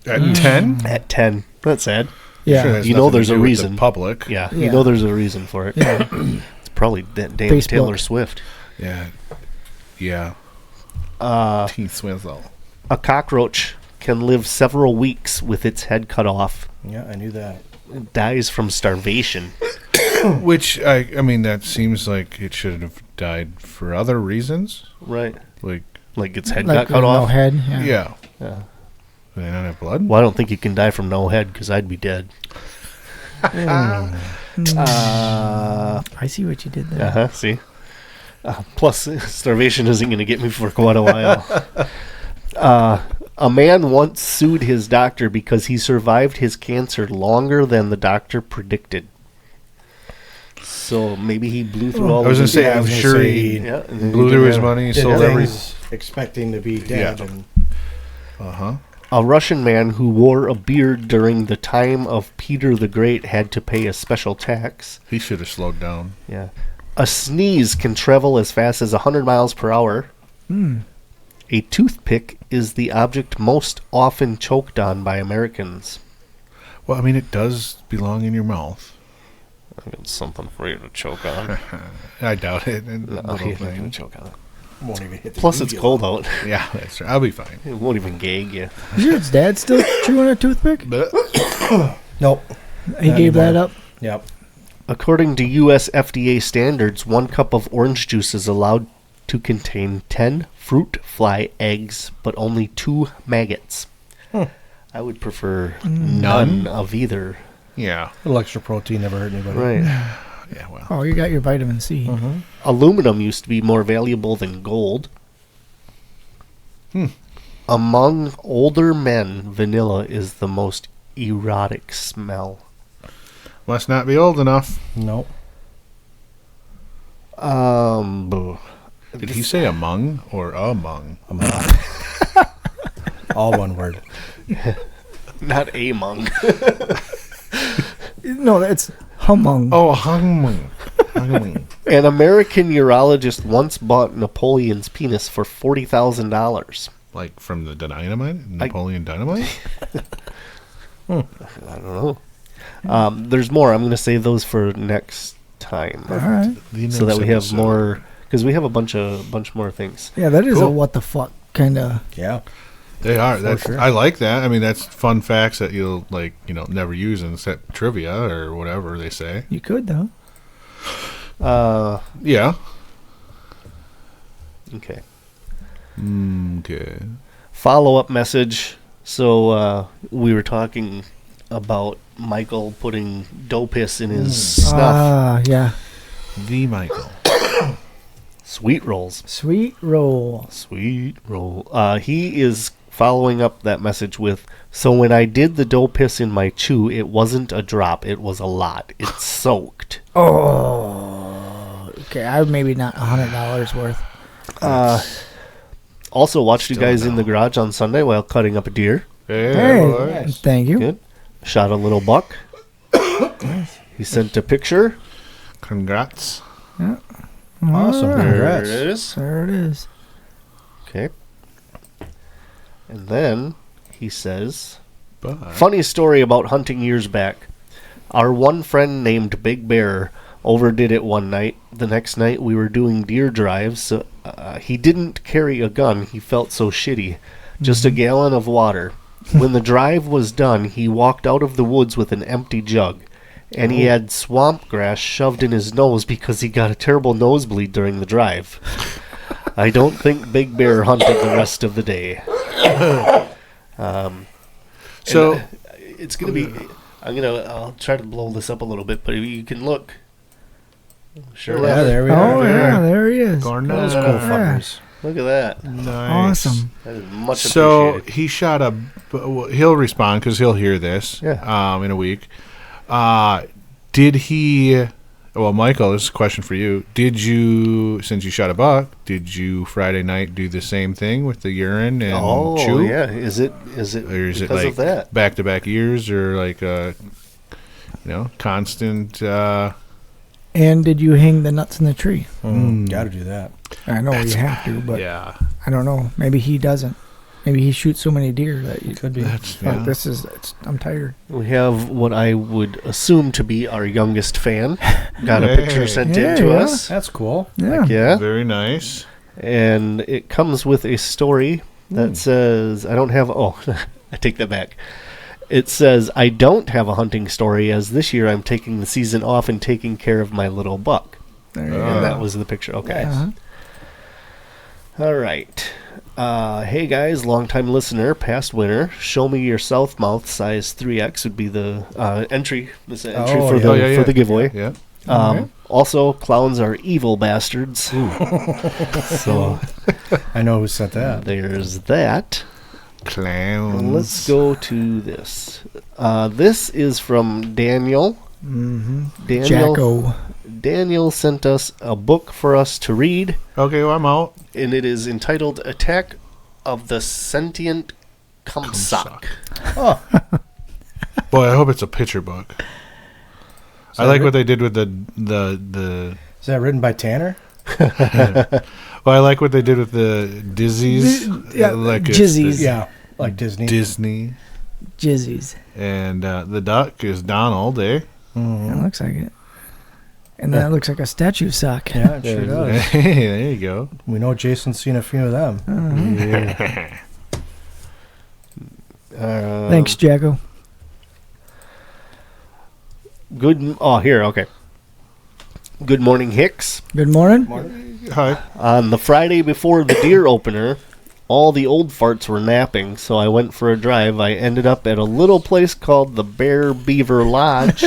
At 10? At 10. That's sad. Yeah. Sure, has You know nothing to there's do a with reason. The public. Yeah, Yeah. you know there's a reason for it. Yeah. It's probably that damn Facebook. Taylor Swift. Yeah. T-Swizzle. A cockroach can live several weeks with its head cut off. Yeah, I knew that. It dies from starvation. Which, I mean, that seems like it should have died for other reasons. Right. Like, Like its head Like got cut no off. head. yeah. Yeah. Do they not have blood? Well, I don't think you can die from no head because I'd be dead. I see what you did there. Uh-huh, see? Plus, starvation isn't going to get me for quite a while. A man once sued his doctor because he survived his cancer longer than the doctor predicted. So maybe he blew through all I was of going his... to say, I I'm was gonna sure say he Yeah, and then blew he through did his that. money, Did sold every... things expecting to be dead. Yeah. And Uh-huh. A Russian man who wore a beard during the time of Peter the Great had to pay a special tax. He should have slowed down. Yeah. A sneeze can travel as fast as 100 miles per hour. A toothpick is the object most often choked on by Americans. Well, I mean, it does belong in your mouth. I got something for you to choke on. I doubt it. No, Little you're not thing. going to choke on it. Won't even hit the Plus, it's uvula. cold out. Yeah, that's right. I'll be fine. It won't even gag you. Is your dad still chewing a toothpick? Nope. He Not gave that anymore. up. Yep. According to U.S. FDA standards, 1 cup of orange juice is allowed to contain 10 fruit fly eggs, but only 2 maggots. I would prefer none of either. Yeah. A little extra protein never hurt anybody. Right. Yeah, well. Oh, you got your vitamin C. Aluminum used to be more valuable than gold. Among older men, vanilla is the most erotic smell. Must not be old enough. Nope. Did he say among or among? All one word. Not among. No, that's humung. Oh, among. Among. An American urologist once bought Napoleon's penis for $40,000. Like from the dynamite? Napoleon Dynamite? I don't know. There's more. I'm going to save those for next time, All right. so that we have more. Because we have a bunch more things. Yeah, that is Cool. a what the fuck kind of. Yeah. They are. That's, sure. I like that. I mean, that's fun facts that you'll, like, never use in set trivia or whatever they say. You could though. Yeah. Okay. Okay. Follow-up message. So we were talking about Michael putting dough piss in his snuff. Yeah. The Michael. Sweet rolls. Sweet roll. Sweet roll. He is following up that message with, so when I did the dough piss in my chew, it wasn't a drop, it was a lot. It soaked. Oh. Okay, I maybe not $100 worth. Also watched you Still guys in the garage on Sunday while cutting up a deer. Hey, boy. nice. Thank you. Good. Shot a little buck. He sent a picture. Congrats. Awesome. All right. Congrats. There it is. There it is. Okay. And then he says, Bye. funny story about hunting years back. Our one friend named Big Bear overdid it one night. The next night we were doing deer drives. So, he didn't carry a gun. He felt so shitty. Just a gallon of water. When the drive was done, he walked out of the woods with an empty jug. And he had swamp grass shoved in his nose because he got a terrible nosebleed during the drive. I don't think Big Bear hunted the rest of the day. So, It's going to be... I'll try to blow this up a little bit, but you can look. Sure. Yeah, there we Oh are. yeah, there he is. Garnet. Those cool fuckers. Look at that. Nice. Awesome. That is much So appreciated. he shot a. Well, he'll respond because he'll hear this. Yeah. In a week. Did he? Well, Michael, this is a question for you. Did you, since you shot a buck, did you Friday night do the same thing with the urine and chew? Yeah. Is it Or is it because like of that? back-to-back years or like constant? And did you hang the nuts in the tree? Got to do that. I know you have to, but Yeah. I don't know. Maybe he doesn't. Maybe he shoots so many deer that you. Could be. That's Fuck, I'm tired. We have what I would assume to be our youngest fan. Got a picture sent in to Yeah. us. That's cool. Yeah. Yeah. Very nice. And it comes with a story that says, I don't have... Oh, I take that back. It says, I don't have a hunting story, as this year I'm taking the season off and taking care of my little buck. There you And that was the picture. Okay. go. All right. Hey guys, longtime listener, past winner. Show me your south mouth size 3X would be the entry. This entry Oh, for yeah. the Oh, yeah, for the giveaway. Yeah. Also, clowns are evil bastards. So I know who sent that. there's that. Clowns. And let's go to this. This is from Daniel. Daniel. Jacko. Daniel sent us a book for us to read, Okay, well, I'm out. and it is entitled "Attack of the Sentient Kumsak." Boy, I hope it's a picture book. I that like it? what they did with the Is that written by Tanner? Well, I like what they did with the Dizzies. Yeah, like it's Jizzies. the Yeah, like Disney. Disney. Jizzies. And the duck is Donald, eh? That looks like it. And that looks like a statue sock. Yeah, it sure does. Hey, there you go. We know Jason's seen a few of them. Thanks, Jacko. Okay. Good morning, Hicks. Good morning. Hi. On the Friday before the deer opener, all the old farts were napping, so I went for a drive. I ended up at a little place called the Bear Beaver Lodge.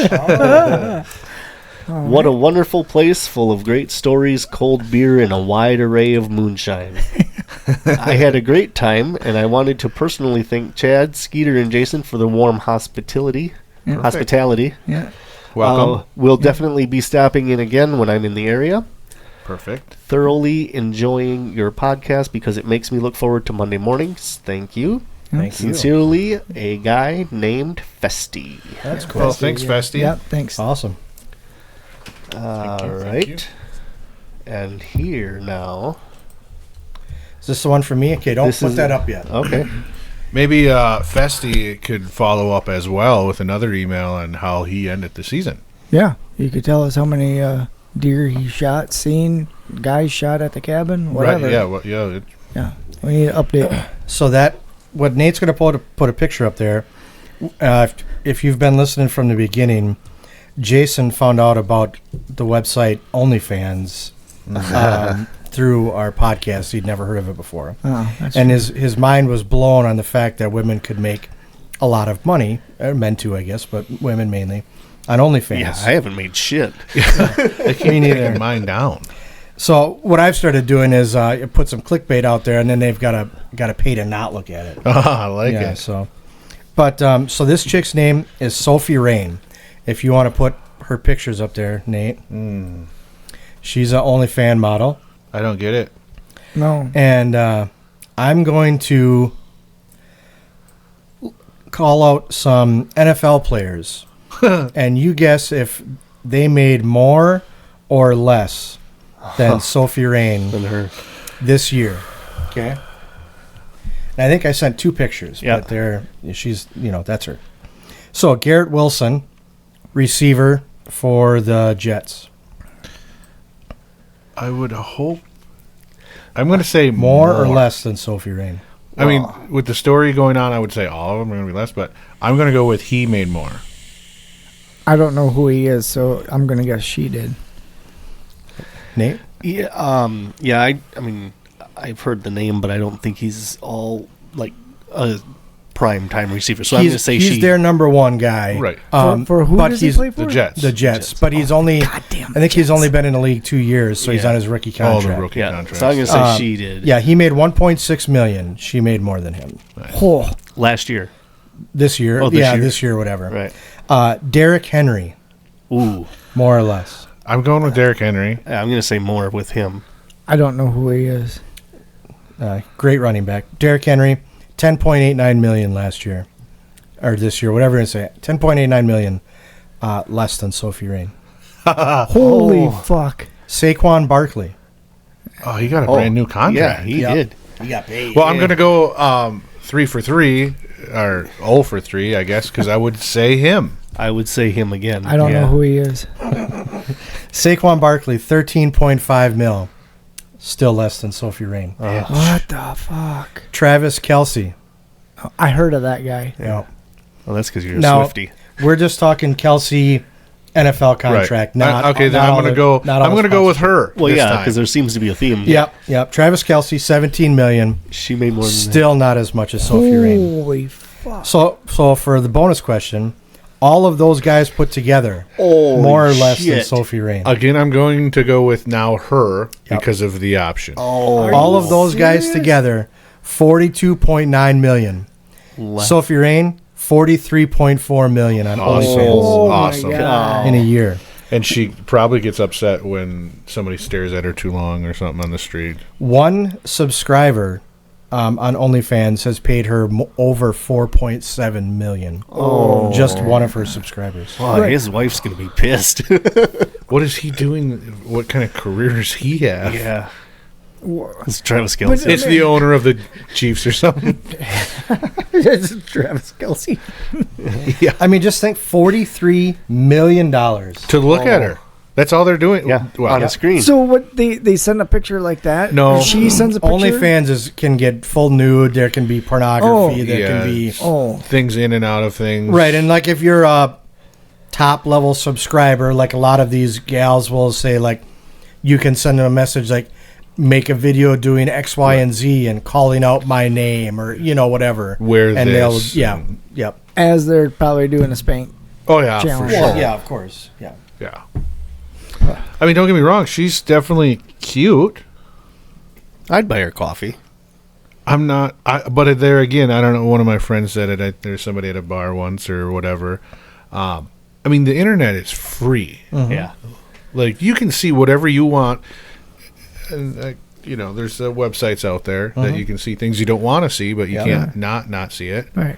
What a wonderful place, full of great stories, cold beer, and a wide array of moonshine. I had a great time, and I wanted to personally thank Chad, Skeeter, and Jason for the warm hospitality. Yeah. Welcome. We'll definitely be stopping in again when I'm in the area. Perfect. Thoroughly enjoying your podcast because it makes me look forward to Monday mornings. Thank you. Thank you. Sincerely, a guy named Festy. That's cool. Well, thanks, Festy. Yeah, thanks. Awesome. All you. right. And here now. Is this the one for me? Okay, don't This put is- that up yet. Okay. Maybe Festy could follow up as well with another email on how he ended the season. Yeah, you could tell us how many deer he shot, seen, guys shot at the cabin, whatever. Right? Yeah. Well, yeah. Yeah, we need an update. So what Nate's going to put a picture up there. If you've been listening from the beginning, Jason found out about the website OnlyFans through our podcast. He'd never heard of it before. Oh, that's And his mind was blown on the fact that women could make a lot of money, men too, I guess, but women mainly, on OnlyFans. Yeah, I haven't made shit. I can't Me neither. take mine down. So what I've started doing is put some clickbait out there, and then they've got to pay to not look at it. I like Yeah. it. So, but so this chick's name is Sophie Rain. If you want to put her pictures up there, Nate. She's an OnlyFans model. I don't get it. no. And I'm going to call out some NFL players, and you guess if they made more or less than Sophie Rain And her. this year. Okay. And I think I sent two pictures, Yeah. but she's, that's her. So Garrett Wilson, receiver for the Jets. I would hope. I'm going to say More or less than Sophie Rain? I mean, with the story going on, I would say all of them are going to be less, but I'm going to go with he made more. I don't know who he is, so I'm going to guess she did. Nate? Yeah, yeah. I mean, I've heard the name, but I don't think he's all like a prime time receiver. So I'm going to say he's she. their number one guy. Right. For who but does he he's play for? The Jets. The Jets. But he's only, Goddamn I think he's Jets. only been in the league 2 years, so he's Yeah. on his rookie All contract. the rookie Yeah. contracts. So I'm going to say she did. Yeah, he made $1.6 million. She made more than him Oh, Last year. this year. Oh, this year. This year, whatever. Right. Derrick Henry, Ooh. more or less. I'm going with Derrick Henry. Yeah, I'm going to say more with him. I don't know who he is. Great running back. Derrick Henry, $10.89 million last year. Or this year, whatever you say. $10.89 million less than Sophie Rain. Holy fuck. Saquon Barkley. Oh, he got a brand new Yeah, contract. he Yep. did. He got paid. Well, I'm going to go 3 for 3, or 0 for 3, I guess, because I would say him. I would say him again. I don't Yeah. know who he is. Saquon Barkley, $13.5 million. Still less than Sophie Rain. What the fuck? Travis Kelce. I heard of that guy. Yeah. Well, that's because you're a Now, Swiftie. we're just talking Kelce NFL contract. Not okay, then not I'm all going to the- go. not all I'm the going to go with her. Well, this yeah, time. because there seems to be a theme. Yep. Travis Kelce, $17 million. She made more than Still not as much as Sophie Rain. Holy fuck. So for the bonus question, all of those guys put together, more or less than shit. Sophie Rain. Again, I'm going to go with now her Yep. because of the option. All of those guys together, $42.9 million. Sophie Rain, $43.4 million on OnlyFans Oh my awesome. God. in a year. And she probably gets upset when somebody stares at her too long or something on the street. One subscriber on OnlyFans has paid her over $4.7 million. Just one of her subscribers. Wow, his wife's going to be pissed. What is he doing? What kind of career does he have? Yeah. It's Travis Kelce. But- It's the owner of the Chiefs or something. It's Travis Kelce. I mean, just think $43 million. To look at her. That's all they're doing. Yeah, Well, on a screen. So what they send a picture like that? No. She sends a picture. OnlyFans can get full nude. There can be pornography. Oh. There can be things in and out of things. right. And like if you're a top level subscriber, like a lot of these gals will say, like you can send them a message like, make a video doing X, Y, and Z and calling out my name or whatever. Wear and this. Yep. as they're probably doing a spank. Oh yeah, Challenge. for Well, sure. yeah, of course. Yeah. Yeah. I mean, don't get me wrong. She's definitely cute. I'd buy her coffee. I'm not. But there again, I don't know. One of my friends said it. There's somebody at a bar once or whatever. I mean, the internet is free. Yeah. Like you can see whatever you want. And there's websites out there that you can see things you don't want to see, but you can't not see it Right.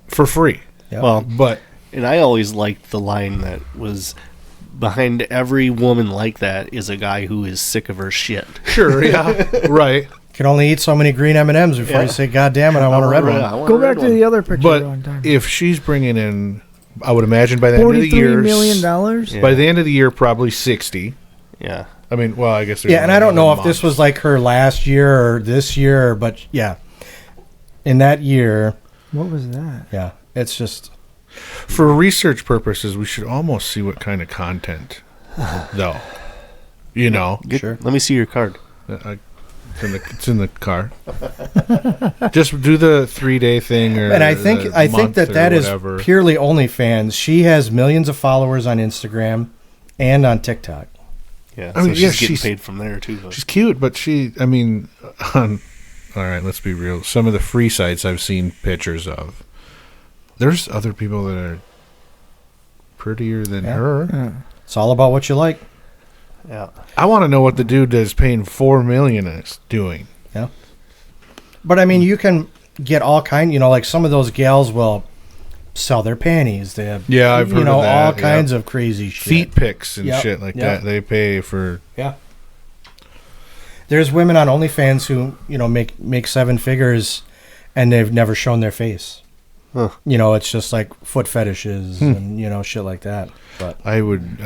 for free. Yep. Well, But and I always liked the line that was behind every woman like that is a guy who is sick of her shit. sure, yeah, right. Can only eat so many green M&Ms before you say, "God damn it, I want a red one." Go back to the other picture. But one time. if she's bringing in, I would imagine by the end of the $43 year, million. Yeah. by the end of the year, probably 60. Yeah. I mean, well, I guess. There's Yeah, and I don't know if another this month. was like her last year or this year, but yeah, in that year, What was that? yeah, it's just For research purposes, we should almost see what kind of content, though. Sure. Let me see your card. It's in the car. Just do the 3-day thing, or and I think the month or that is whatever. purely OnlyFans. She has millions of followers on Instagram and on TikTok. Yeah. I mean, so yeah, she's getting she's- paid from there too. Though. She's cute, but I mean, all right, let's be real. Some of the free sites I've seen pictures of, there's other people that are prettier than Yeah. her. It's all about what you like. Yeah. I want to know what the dude that's paying $4 million is doing. But I mean, you can get all kind. Like some of those gals will sell their panties. They have, Yeah, I've heard of that, all yeah. kinds of crazy shit. Feet pics and Yep, shit like yep. that. They pay for. Yeah. There's women on OnlyFans who make 7 figures, and they've never shown their face. Huh. It's just like foot fetishes and shit like that. But I would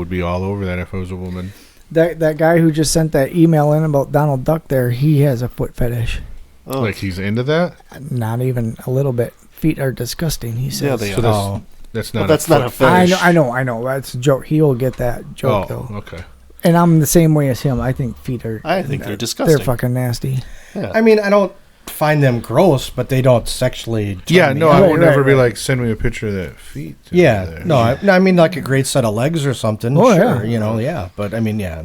be all over that if I was a woman. That guy who just sent that email in about Donald Duck there, he has a foot fetish. Oh. Like he's into that. Not even a little bit. Feet are disgusting, he says. Yeah, they So are. that's But not. that's not a foot fetish. I know. That's a joke. He will get that joke, Oh, though. okay. And I'm the same way as him. I think feet are... I think they're disgusting. They're fucking nasty. Yeah. I mean, I don't find them gross, but they don't sexually. Yeah, turn me no, on. I would Right, never be right. like, send me a picture of that feet. Yeah, there. no, I mean like a great set of legs or something. Oh, sure, yeah. yeah. But I mean, yeah.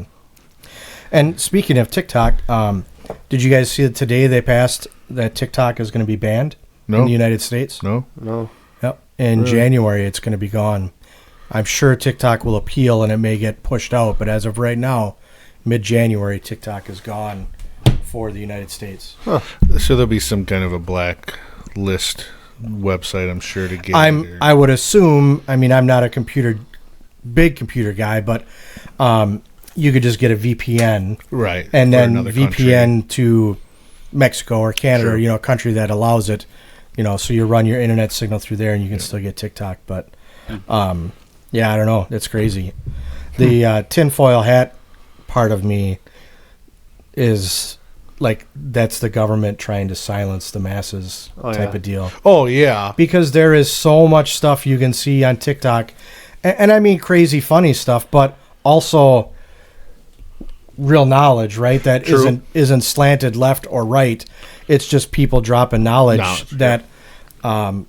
And speaking of TikTok, did you guys see that today they passed that TikTok is going to be banned in No. the United States? No. No. Yep. In January, it's going to be gone. I'm sure TikTok will appeal and it may get pushed out, but as of right now, mid-January, TikTok is gone for the United States. So there'll be some kind of a black list website, I'm sure, to get. I would assume. I mean, I'm not a big computer guy, but you could just get a VPN, right, and for then another VPN to Mexico or Canada, Sure. or, a country that allows it. So you run your internet signal through there, and you can still get TikTok. But yeah, I don't know. It's crazy. The tinfoil hat part of me is like that's the government trying to silence the masses type of deal. Oh yeah, Because there is so much stuff you can see on TikTok, and I mean crazy funny stuff, but also real knowledge, right? That True. isn't slanted left or right. It's just people dropping knowledge that a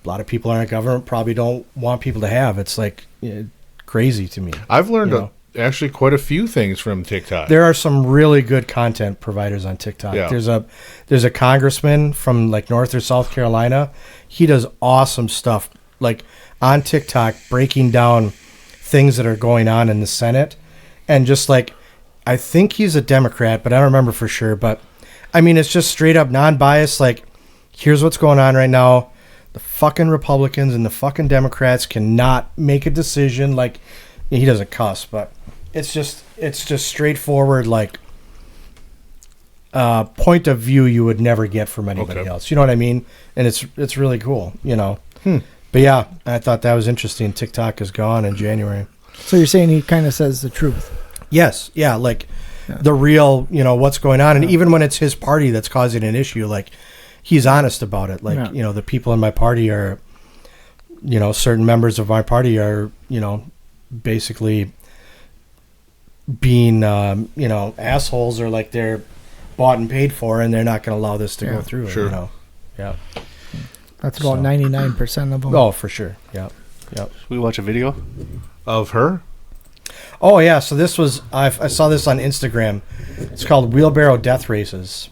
lot of people in our government probably don't want people to have. It's like crazy to me. I've learned actually quite a few things from TikTok. There are some really good content providers on TikTok. Yeah. There's a congressman from like North or South Carolina. He does awesome stuff like on TikTok, breaking down things that are going on in the Senate, and just like I think he's a Democrat, but I don't remember for sure. But I mean, it's just straight up non-biased. Like, here's what's going on right now. The fucking Republicans and the fucking Democrats cannot make a decision. Like, he doesn't cuss, but it's just straightforward. Like, point of view you would never get from anybody Okay. else. You know what I mean? And it's really cool, you know. But yeah, I thought that was interesting. TikTok is gone in January. So you're saying he kind of says the truth. Yes, yeah, like the real, you know, what's going on. And even when it's his party that's causing an issue, like he's honest about it. Like, you know, the people in my party are, you know, certain members of my party are, you know, basically being, you know, assholes, or like they're bought and paid for, and they're not going to allow this to go through. Sure. You know, yeah. That's about 99% of them. Oh, for sure. Yeah, yeah. Should we watch a video? Of her? Oh yeah. So this was I saw this on Instagram. It's called Wheelbarrow Death Races.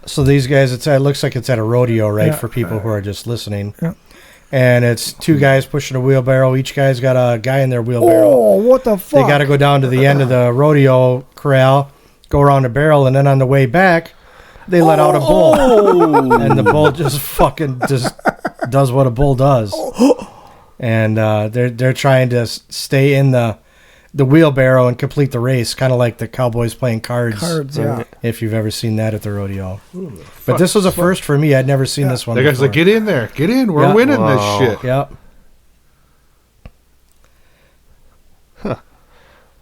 So these guys, it looks like it's at a rodeo, right? Yeah. For people who are just listening. Yeah. And it's two guys pushing a wheelbarrow. Each guy's got a guy in their wheelbarrow. Oh, what the fuck? They got to go down to the end of the rodeo corral, go around the barrel, and then on the way back, they let out a bull. And the bull just fucking just does what a bull does. And they're trying to stay in the wheelbarrow and complete the race, kind of like the cowboys playing cards. Cards, yeah. If you've ever seen that at the rodeo. But this was a first for me. I'd never seen this one That guy's before. like, get in there. Get in. We're Yeah. winning Wow. this shit. Yep.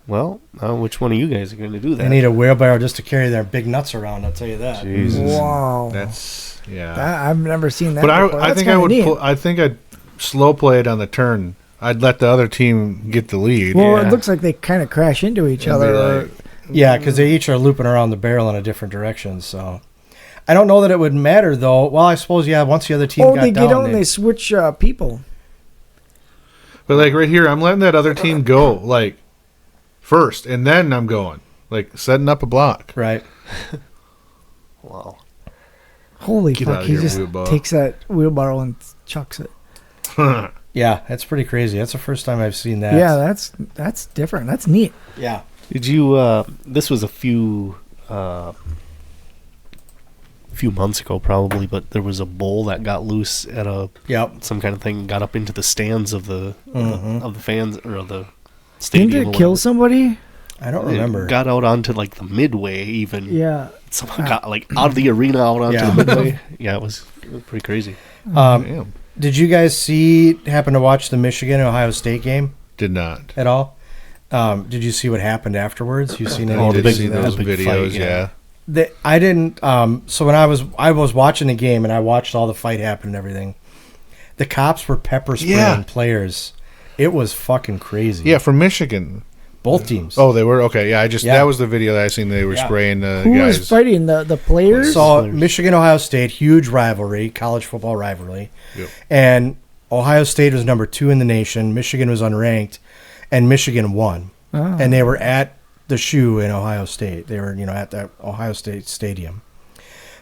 Well, which one of you guys are going to do that? They need a wheelbarrow just to carry their big nuts around, I'll tell you that. Jesus. Wow. That's, yeah. I've never seen that But before. I That's think I kinda would. neat. I think I'd slow play it on the turn. I'd let the other team get the lead. Well, Yeah. it looks like they kind of crash into each And be other. or- like, Yeah, because they each are looping around the barrel in a different direction. So I don't know that it would matter, though. Well, I suppose, yeah, once the other team got they down. get out and they switch people. but like right here, I'm letting that other team go like first, and then I'm going like setting up a block. Right. Wow. Holy Get fuck! out of He here, just wheelbarrow. takes that wheelbarrow and chucks it. Yeah, that's pretty crazy. That's the first time I've seen that. Yeah, that's different. That's neat. Yeah. Did you? This was a few months ago, probably, but there was a bull that got loose at Yep. some kind of thing, got up into the stands of the of the fans or of the Didn't stadium. it kill somebody? I don't It remember. got out onto like the midway, even. Yeah. Someone got like out of the arena out onto Yeah. the midway. Yeah, it was pretty crazy. Damn. Did you guys happen to watch the Michigan-Ohio State game Did not. at all? Did you see what happened afterwards? You seen any Oh, of the did this? big- see those the big videos. fight, yeah. Yeah. I didn't. So when I was watching the game and I watched all the fight happen and everything, the cops were pepper spraying Yeah. players. It was fucking crazy. Yeah, from Michigan. Both teams. Oh, they were okay. Yeah, Yeah. that was the video that I seen. They were Yeah. spraying the Who guys. was fighting the players? So Michigan, Ohio State, huge rivalry, college football rivalry. Yep. And Ohio State was number 2 in the nation. Michigan was unranked, and Michigan won. Oh. And they were at the shoe in Ohio State. They were, at the Ohio State stadium.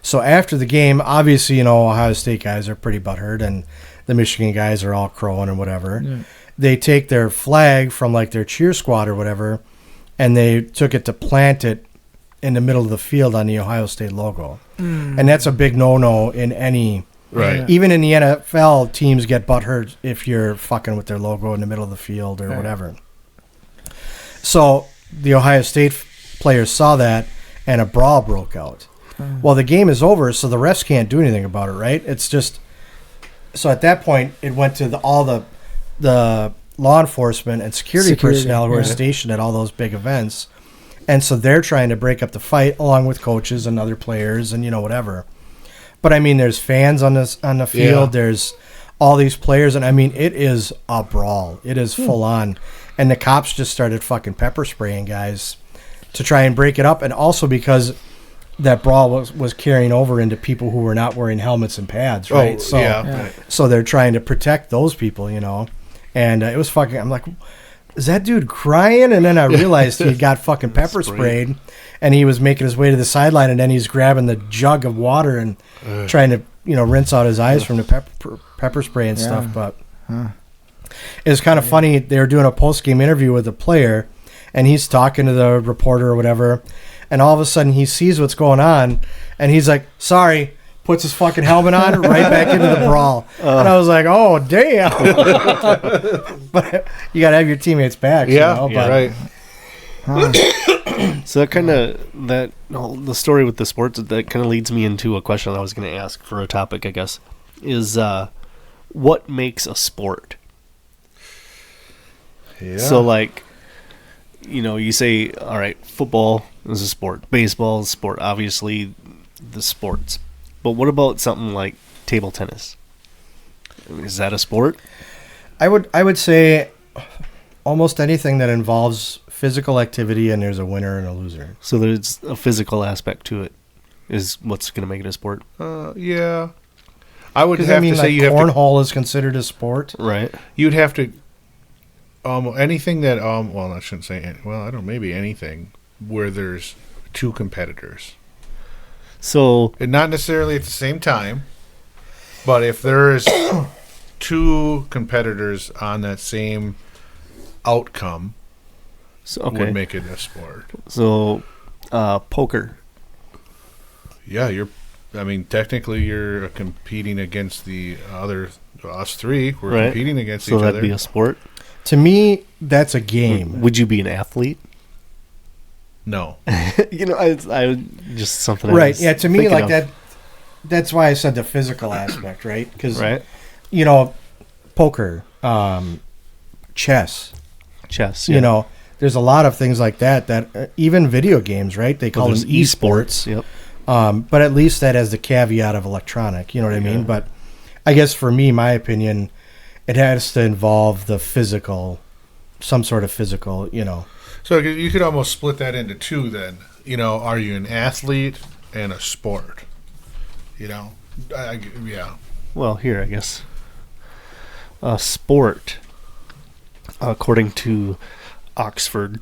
So after the game, obviously, Ohio State guys are pretty butthurt, and the Michigan guys are all crowing and whatever. Yeah. They take their flag from like their cheer squad or whatever, and they took it to plant it in the middle of the field on the Ohio State logo. And that's a big no-no in any. Right. Yeah. Even in the NFL, teams get butthurt if you're fucking with their logo in the middle of the field or Right. whatever. So the Ohio State players saw that, and a brawl broke out. Well, the game is over, so the refs can't do anything about it, right? It's just so at that point it went to all the law enforcement and security personnel who are yeah. stationed at all those big events, and so they're trying to break up the fight along with coaches and other players and whatever. But I mean, there's fans on the field. Yeah. There's all these players, and I mean, it is a brawl. It is full on, and the cops just started fucking pepper spraying guys to try and break it up, and also because that brawl was carrying over into people who were not wearing helmets and pads, right? Oh, so, yeah. so they're trying to protect those people, And it was fucking. I'm like, is that dude crying? And then I realized he got fucking pepper sprayed, and he was making his way to the sideline, and then he's grabbing the jug of water and trying to rinse out his eyes from the pepper spray and stuff. But it was kind of funny. They were doing a post game interview with a player, and he's talking to the reporter or whatever, and all of a sudden he sees what's going on, and he's like, "Sorry." Puts his fucking helmet on, right back into the brawl. And I was like, oh, damn. But you got to have your teammates back. Yeah, But, right. So that kind of the story with the sports that kind of leads me into a question I was going to ask for a topic, I guess, is what makes a sport? Yeah. So like, you say, all right, football is a sport, baseball is a sport, obviously the sports. But what about something like table tennis? Is that a sport? I would say almost anything that involves physical activity and there's a winner and a loser. So there's a physical aspect to it, is what's going to make it a sport, Yeah. I would Because have to say you have to. cornhole is considered a sport. right? You'd have to. Anything that well, I shouldn't say. Well, I don't know. Maybe anything where there's two competitors, So and not necessarily at the same time, but if there's two competitors on that same outcome, okay. would make it a sport. So poker. Yeah, I mean, technically, you're competing against the other. Us three, we're Right. competing against So each that'd other. be a sport. To me, that's a game. Would you be an athlete? No. I just something. I Right. was Yeah. To me, thinking like of. that. That's why I said the physical aspect, right? Because Right. Poker, chess. Chess. There's a lot of things like that. Even video games, right? They call there's them esports. Yep. But at least that has the caveat of electronic. You know what I mean? But I guess for me, my opinion, it has to involve the physical, some sort of physical. So you could almost split that into two then. Are you an athlete and a sport? Yeah. Well, here I guess. A sport, according to Oxford,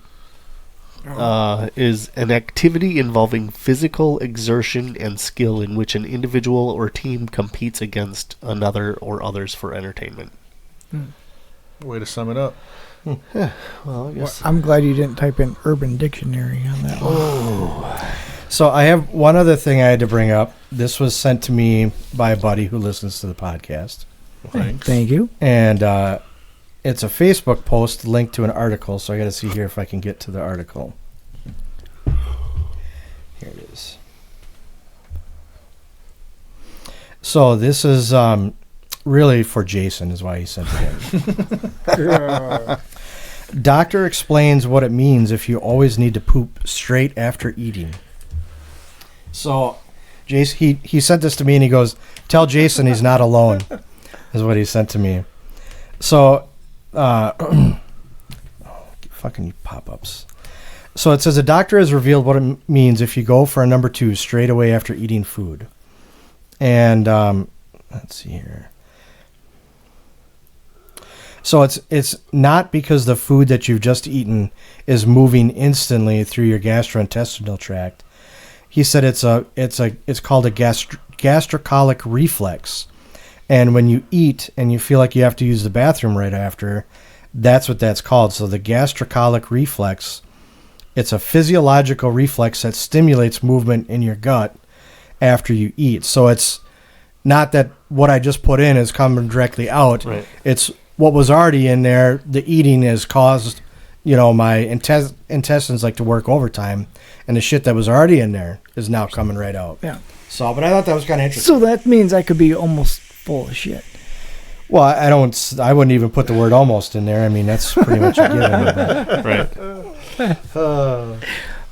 is an activity involving physical exertion and skill in which an individual or team competes against another or others for entertainment. Way to sum it up. Well, I Well, guess. I'm glad you didn't type in Urban Dictionary on that one. So I have one other thing I had to bring up. This was sent to me by a buddy who listens to the podcast. Thanks. Thank you. And it's a Facebook post linked to an article, so I got to see here if I can get to the article. Here it is. So this is really for Jason, is why he sent it in. Doctor explains what it means if you always need to poop straight after eating. So, Jason, he sent this to me and he goes, "Tell Jason he's not alone," is what he sent to me. So, fucking pop-ups. So it says a doctor has revealed what it means if you go for a number 2 straight away after eating food. And let's see here. So it's not because the food that you've just eaten is moving instantly through your gastrointestinal tract. He said it's called a gastrocolic reflex. And when you eat and you feel like you have to use the bathroom right after, that's what that's called. So the gastrocolic reflex, it's a physiological reflex that stimulates movement in your gut after you eat. So it's not that what I just put in is coming directly out. Right. It's what was already in there. The eating has caused, my intestines like to work overtime, and the shit that was already in there is now coming right out. Yeah. So, but I thought that was kind of interesting. So that means I could be almost full of shit. Well, I wouldn't even put the word almost in there. I mean, that's pretty much a given. Right.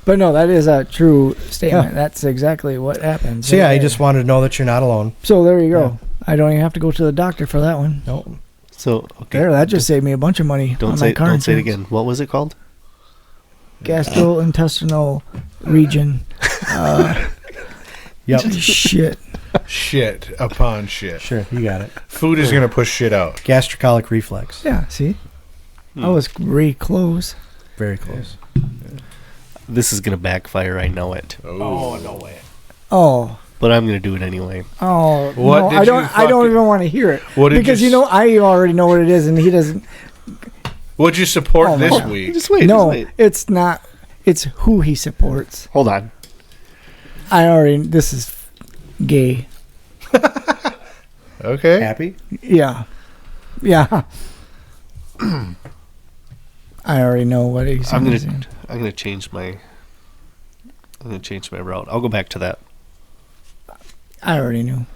But no, that is a true statement. Yeah. That's exactly what happens. So yeah, I just wanted to know that you're not alone. So there you go. Yeah. I don't even have to go to the doctor for that one. Nope. So okay. There, that just saved me a bunch of money. Don't say it again. What was it called? Gastrointestinal region. Yep. Shit. Shit upon shit. Sure, you got it. Food is going to push shit out. Gastrocolic reflex. Yeah, see? I was very close. Very close. This is going to backfire. I know it. Oh, no way. Oh. But I'm going to do it anyway. Oh, what no, I don't even want to hear it. Because I already know what it is and he doesn't. What'd you support this week? Just wait. No, just wait. It's not. It's who he supports. Hold on. This is gay. Okay. Happy? Yeah. Yeah. I already know what he's saying. I'm gonna change my I'm gonna change my route. I'll go back to that. I already knew.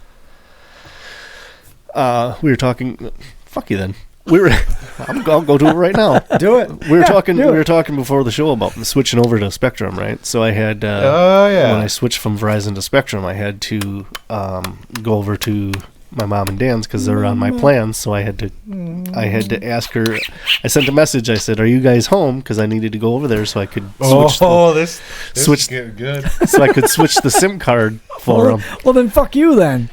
We were talking. Fuck you then. I'll go to it right now. Do it. We were talking before the show about switching over to Spectrum, right? So I had when I switched from Verizon to Spectrum, I had to go over to my mom and Dan's because they're on my plan. So I had to ask her. I sent a message. I said, "Are you guys home?" Because I needed to go over there so I could this switch is getting good. so I could switch the SIM card for them. Well, then fuck you then.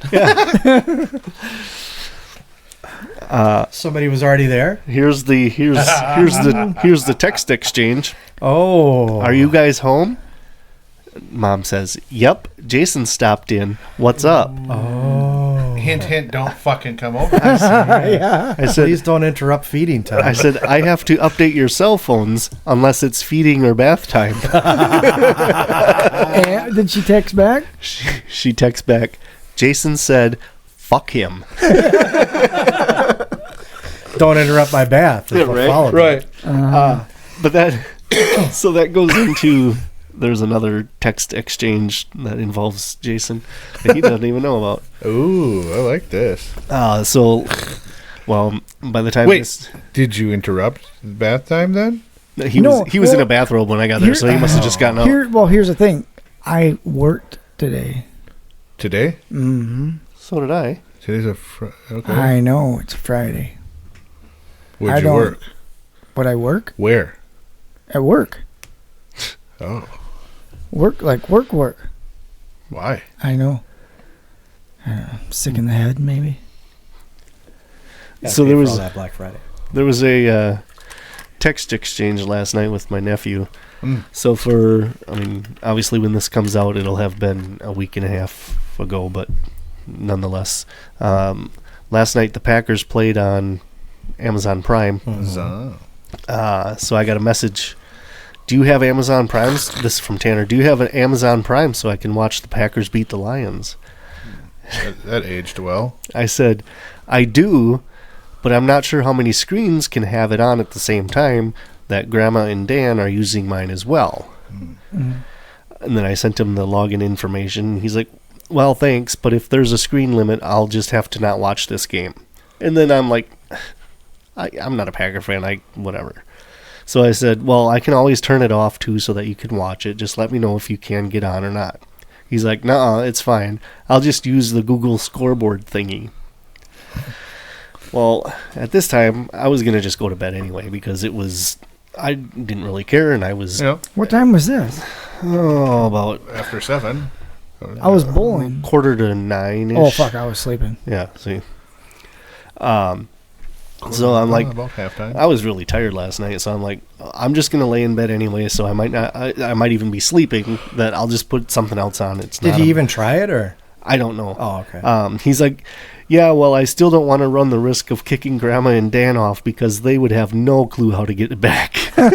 Somebody was already there. Here's the text exchange. Oh, Are you guys home? Mom says, "Yep, Jason stopped in. What's up?" Hint, hint, don't fucking come over. Yeah. I said, Please don't interrupt feeding time. I said, I have to update your cell phones unless it's feeding or bath time. And did she text back? She texts back, Jason said, "Fuck him." Don't interrupt my bath. Yeah, right. Follow me. But that, so that goes into, there's another text exchange that involves Jason that he doesn't even know about. Ooh, I like this. Well, by the time Did you interrupt bath time then? he was in a bathrobe when I got there, so he must have just gotten out. Here's the thing. I worked today. Today? Mm-hmm. So did I. Today's okay. I know it's Friday. Where'd you work? Would I work? Where? At work. Oh. Work. Why? I know. Sick in the head, maybe. So there was that Black Friday. There was a text exchange last night with my nephew. Mm. So obviously when this comes out, it'll have been a week and a half ago, but nonetheless, last night the Packers played on Amazon Prime. Mm-hmm. So I got a message. Do you have Amazon Prime? This is from Tanner. Do you have an Amazon Prime so I can watch the Packers beat the Lions? That aged well. I said, I do, but I'm not sure how many screens can have it on at the same time. That Grandma and Dan are using mine as well. Mm-hmm. And then I sent him the login information. He's like, well, thanks, but if there's a screen limit, I'll just have to not watch this game. And then I'm like, I'm not a Packer fan, whatever. So I said, well, I can always turn it off too so that you can watch it. Just let me know if you can get on or not. He's like, nah, it's fine. I'll just use the Google scoreboard thingy. Well, at this time, I was going to just go to bed anyway because I didn't really care and I was... Yeah. What time was this? Oh, about... After 7. I was bowling. 8:45-ish. Oh, fuck, I was sleeping. Yeah, see. So I'm like... About halftime. I was really tired last night, so I'm like, I'm just going to lay in bed anyway, so I might even be sleeping, that I'll just put something else on. Did he even try it, or? I don't know. Oh, okay. He's like, yeah, well, I still don't want to run the risk of kicking Grandma and Dan off because they would have no clue how to get it back. And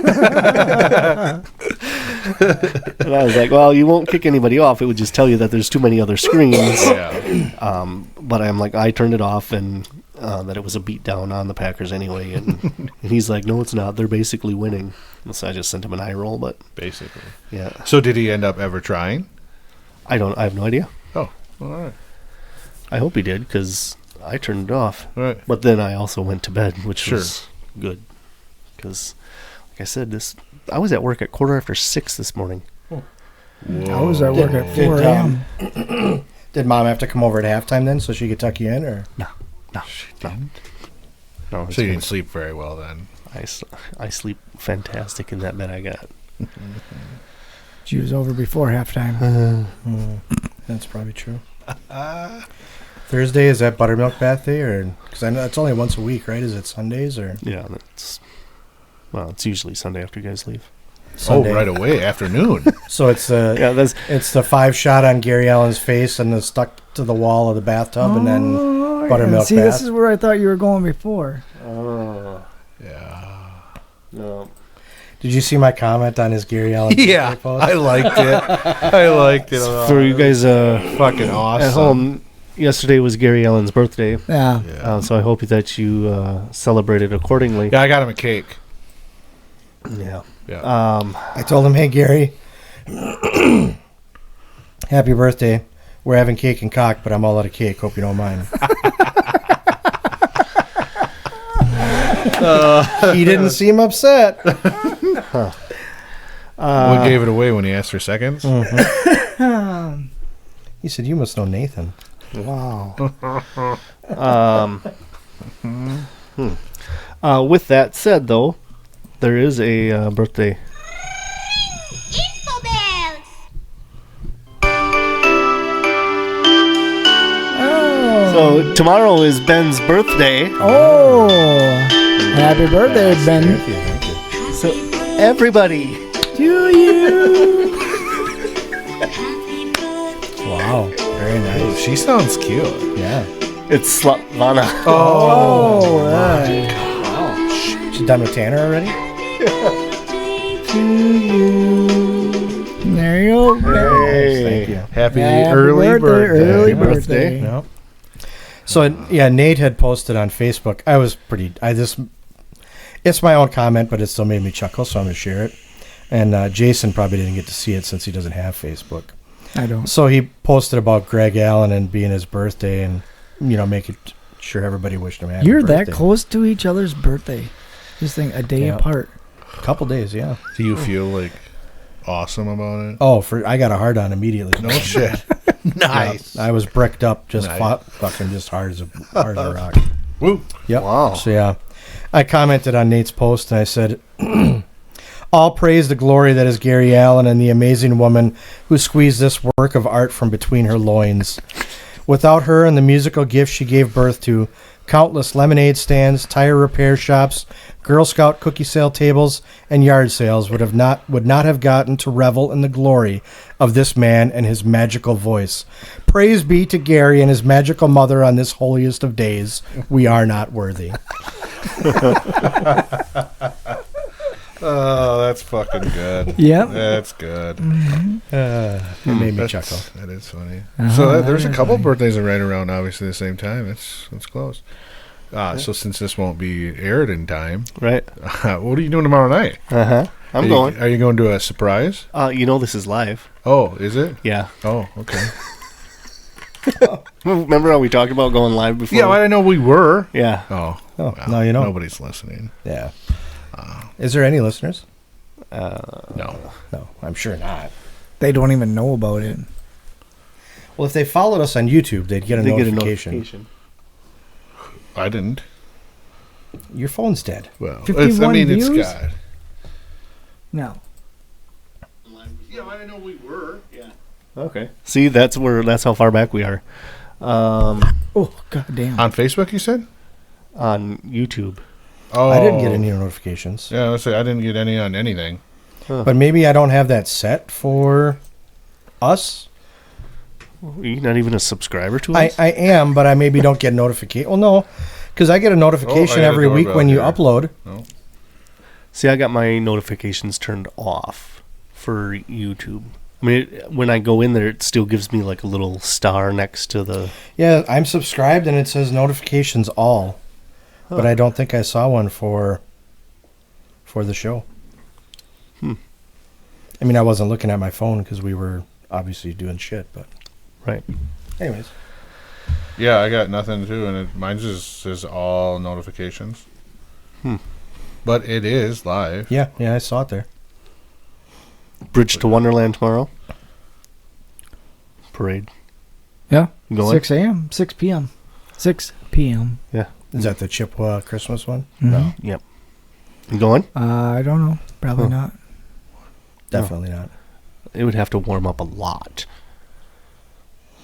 I was like, well, you won't kick anybody off. It would just tell you that there's too many other screens. Yeah. But I'm like, I turned it off and that it was a beatdown on the Packers anyway. And he's like, no, it's not. They're basically winning. And so I just sent him an eye roll, but Basically. yeah. So did he end up ever trying? I have no idea. Oh, all right. I hope he did because I turned it off. All right. But then I also went to bed, which Sure. was good. Because, like I said, I was at work at 6:15 this morning. Whoa. I was at work at 4 a.m. Did Mom have to come over at halftime then so she could tuck you in, or? No. No, So you didn't sleep very well then. I sleep fantastic in that bed I got. She was over before halftime. That's probably true. Thursday, is that buttermilk bath day, or because I know it's only once a week, right? Is it Sundays or Yeah, it's usually Sunday after you guys leave. Sunday? Oh, right away, afternoon. So it's the Yeah, it's the 5 shot on Gary Allen's face and the stuck to the wall of the bathtub, and then Oh, buttermilk See, bath. this is where I thought you were going before. Yeah. No. Did you see my comment on his Gary Allen? Yeah, post? I liked it. I liked it a lot. For you guys Fucking awesome. at home, yesterday was Gary Allen's birthday, Yeah. Yeah. so I hope that you celebrated accordingly. Yeah, I got him a cake. Yeah. Yeah. I told him, hey Gary, Happy birthday. We're having cake and cock, but I'm all out of cake. Hope you don't mind. He didn't seem upset. What gave it away when he asked for seconds? He said, "You must know Nathan." Wow. With that said, though, there is a birthday. Info bells. So tomorrow is Ben's birthday. Oh, happy birthday, Ben. Thank you. So everybody, To you. Wow. Very nice. She sounds cute. Yeah. it's Slavana. Oh, right. She's done with Tanner already? To you. There you go. Thank you. Happy Happy early birthday. Early Happy birthday. Yep. So yeah, Nate had posted on Facebook. It's my own comment, but it still made me chuckle, so I'm gonna share it. And Jason probably didn't get to see it since he doesn't have Facebook. I don't. So he posted about Greg Allen and being his birthday, and making sure everybody wished him happy You're birthday. that close to each other's birthday. Just think a day Yeah. apart. A couple days, yeah. Do you feel like awesome about it? Oh, I got a hard on immediately. No shit. Nice. I was bricked up, just Nice. fucking just hard as a rock. Woo. Yep. Wow. So yeah, I commented on Nate's post and I said, "All praise the glory that is Gary Allen and the amazing woman who squeezed this work of art from between her loins. Without her and the musical gift she gave birth to, countless lemonade stands, tire repair shops, Girl Scout cookie sale tables, and yard sales would not have gotten to revel in the glory of this man and his magical voice. Praise be to Gary and his magical mother on this holiest of days. We are not worthy." Oh, that's fucking good. Yep. That's good. It made me That's- chuckle. That is funny. Uh-huh, So there's a that is couple funny. birthdays that are right around, obviously, the same time. It's close. So since this won't be aired in time, Right. what are you doing tomorrow night? I'm going. Are you going to a surprise? This is live. Oh, is it? Yeah. Oh, okay. Remember how we talked about going live before? Yeah, well, I didn't know we were. Yeah. Oh, Oh, well, now you know. Nobody's listening. Yeah. Is there any listeners? No. No, I'm sure not. They don't even know about it. Well, if they followed us on YouTube, they'd get a They get a notification. notification. I didn't. Your phone's dead. Well, 51 it's views? got. No. Yeah, I didn't know we were. Okay. See, that's how far back we are. Oh, goddamn. On Facebook, you said? On YouTube. Oh, I didn't get any notifications. Yeah, let's say I didn't get any on anything. But maybe I don't have that set for us. Are you not even a subscriber to I us? am, but I maybe don't get notification. Well, no, because I get a notification got a every week doorbell when you here. upload. See, I got my notifications turned off for YouTube. I mean, when I go in there, it still gives me like a little star next to the. Yeah, I'm subscribed and it says notifications all. But I don't think I saw one for the show. I mean, I wasn't looking at my phone because we were obviously doing shit. But Right. anyways, Yeah, I got nothing too, and mine just says all notifications. But it is live. yeah, I saw it there. Bridge to Wonderland tomorrow. Parade. Yeah. You going? 6 a.m. 6 p.m. 6 p.m. Yeah. Is that the Chippewa Christmas one? No. Yep. You going? I don't know. Probably not. Definitely not. It would have to warm up a lot.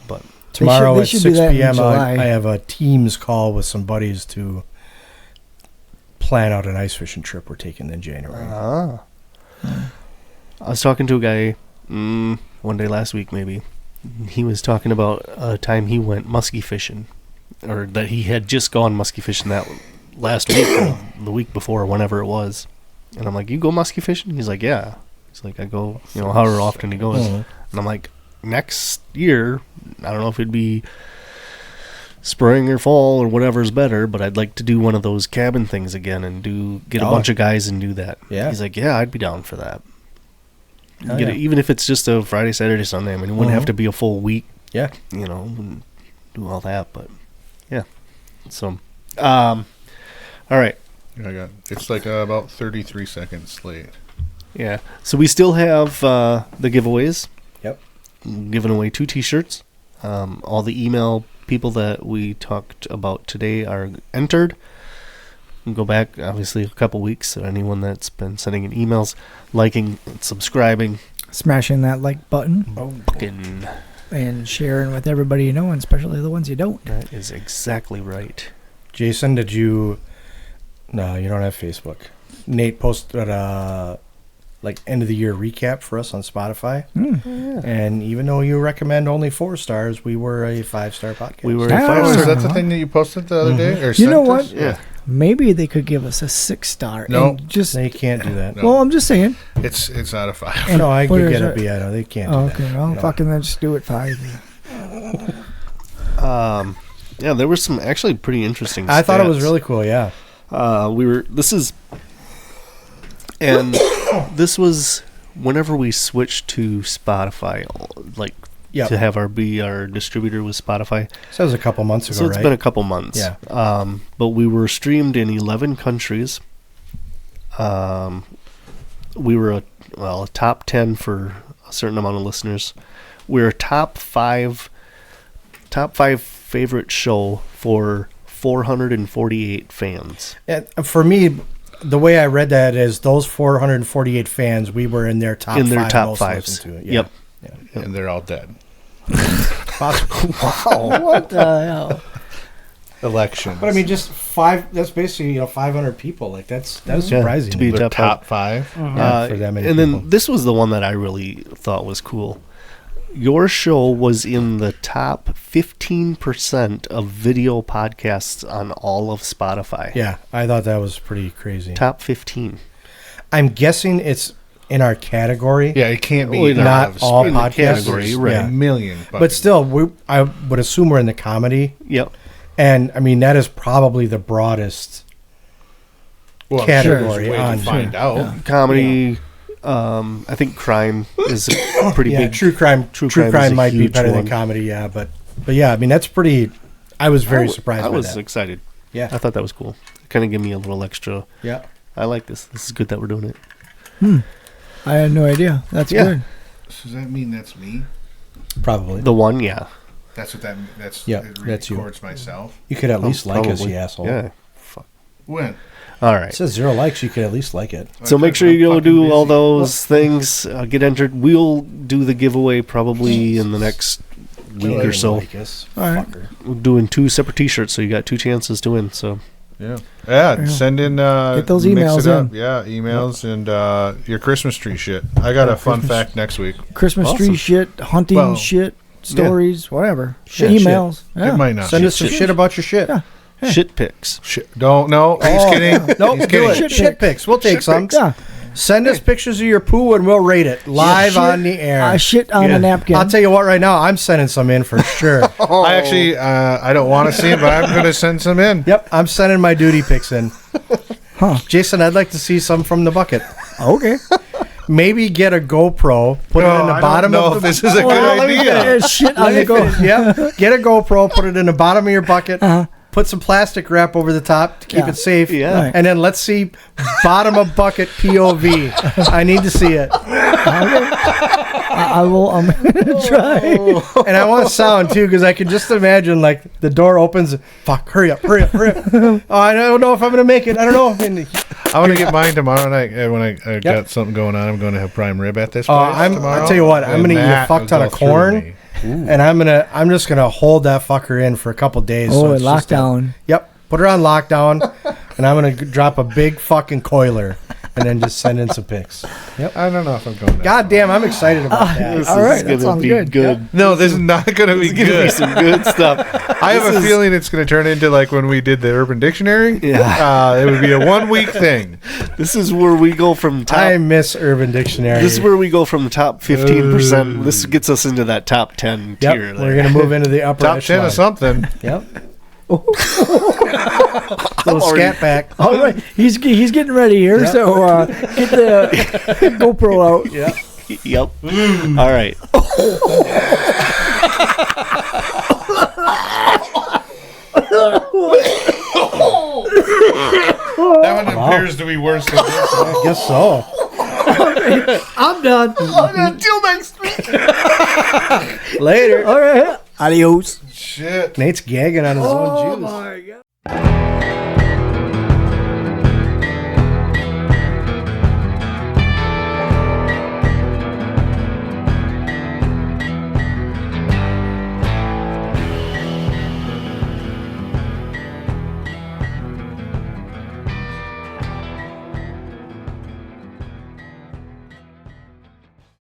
But Tomorrow they at should do 6 that in p.m. July. I have a Teams call with some buddies to plan out an ice fishing trip we're taking in January. I was talking to a guy one day last week, maybe. He was talking about a time he went muskie fishing, or that he had just gone muskie fishing that last week, or the week before, whenever it was. And I'm like, "You go muskie fishing?" He's like, "Yeah." He's like, "I go, however often he goes." And I'm like, "Next year, I don't know if it'd be spring or fall or whatever's better, but I'd like to do one of those cabin things again and get a bunch of guys and do that." Yeah. He's like, "Yeah, I'd be down for that." You get it, even if it's just a Friday, Saturday, Sunday. I mean, it wouldn't have to be a full week. Yeah. And do all that, but yeah. So, all right. It's like about 33 seconds late. Yeah. So we still have the giveaways. Yep. Giving away 2 T-shirts. All the email people that we talked about today are entered. You can go back, obviously, a couple weeks. So anyone that's been sending in emails, liking, and subscribing. Smashing that like button Fucking. and sharing with everybody you know, and especially the ones you don't. That is exactly right. Jason, did you... No, you don't have Facebook. Nate posted like end of the year recap for us on Spotify. And even though you recommend only 4 stars, we were a 5-star podcast. We were a Ah. 5 Is star. that the thing that you posted the other day? Or You know sent what? us? Yeah. Maybe they could give us a 6-star. No. And just They can't do that. No. well, I'm just saying. It's out of 5. And No, I what could is get it? it, but no, they can't do Oh, that. okay, well, No. fucking then just do it 5. Yeah, there were some actually pretty interesting I thought it was stats. really cool, yeah. This was whenever we switched to Spotify, like Yep. to have our distributor with Spotify. So that was a couple months ago, So it's right? been a couple months. Yeah. But we were streamed in 11 countries. We were a top 10 for a certain amount of listeners. We're a top 5 favorite show for 448 fans. And for me, the way I read that is those 448 fans, we were in their top In their 5 top most 5s. listened to. Yeah. Yep. And they're all dead. Possible. What the hell? Elections. But I mean, just 5, that's basically, 500 people. Like, that's surprising. to be They're top top 5. Yeah, for that many and people. then this was the one that I really thought was cool. Your show was in the top 15% of video podcasts on all of Spotify. Yeah, I thought that was pretty crazy. Top 15. I'm guessing it's in our category. Yeah, it can't be Well, not all in the podcasts. category, right. Yeah. A million. But still, I would assume we're in the comedy. Yep. And, I mean, that is probably the broadest category Way on to find out. Comedy. I think crime is a pretty Yeah, big. true crime. True crime is crime a might be huge better one. than comedy, yeah. But yeah, I mean, that's pretty... I was very surprised I by was that. excited. Yeah. I thought that was cool. Kind of give me a little extra. Yeah. I like this. This is good that we're doing it. I had no idea. That's Yeah. good. Does that mean that's me? Probably. The one, yeah. That's what that. That's Yeah, it that's you. records myself. You could at least like us, Probably. you asshole. Yeah. When? All It right. says 0 likes. You could at least like it. So make sure I'm you go fucking do all busy. those things. Get entered. We'll do the giveaway probably in the next week or so. Like us, All right. fucker. We're doing 2 separate T-shirts, so you got 2 chances to win. So Yeah. Yeah. Send in. Get those mix emails it up. in. Yeah, emails and your Christmas tree shit. I got a fun Christmas- fact next week. Christmas Awesome. tree shit, hunting Well, shit, stories, whatever. Shit, Emails. Yeah. It might not. Send be us some shit. shit about your shit. Yeah. shit picks. Shit. Don't. No. He's kidding. Nope, He's do kidding. it. Shit pics. We'll take some. Yeah. Send us pictures of your poo and we'll rate it live Shit- on the air. shit on a napkin. I'll tell you what, right now, I'm sending some in for sure. I actually, I don't want to see it, but I'm going to send some in. Yep, I'm sending my duty pics in. Huh. Jason, I'd like to see some from the bucket. Okay. Maybe get a GoPro, put it in the I bottom don't know of if the this is a Well, good let me idea. finish. Shit on the go. Yep. Get a GoPro, put it in the bottom of your bucket, put some plastic wrap over the top to keep Yeah. it safe. Yeah. Right. And then let's see bottom of bucket POV. I need to see it. I will. I'm gonna try. And I want sound too, because I can just imagine like the door opens. Fuck! Hurry up! Hurry up! Hurry up! Oh, I don't know if I'm gonna make it. I don't know. And, I want to get mine tomorrow night when I got something going on. I'm going to have prime rib at this place tomorrow. I'll tell you what. I'm and gonna eat a that fuck will ton go of through corn, me. and I'm just gonna hold that fucker in for a couple days. Oh, it's just lockdown. Yep. Put her on lockdown, and I'm gonna drop a big fucking coiler, and then just send in some pics. I don't know if I'm going. God damn, I'm excited about that. This All is right, that gonna sounds be good. No, this is not going to be It's gonna be good. some good stuff. I have a feeling it's going to turn into like when we did the Urban Dictionary. Yeah. It would be a 1 week thing. This is where we go from top. I miss Urban Dictionary. This is where we go from the top 15%. This gets us into that top 10 Yep, tier. we're gonna move into the upper Top 10 echelon. of something. Yep. Little scat back. All right, he's getting ready here. Yep. So get the GoPro out. Yeah. Yep. All right. That one appears to be worse than this. I guess so. I'm done. Until next week. Later. All right. Adios. Shit. Nate's gagging on his own juice. my God.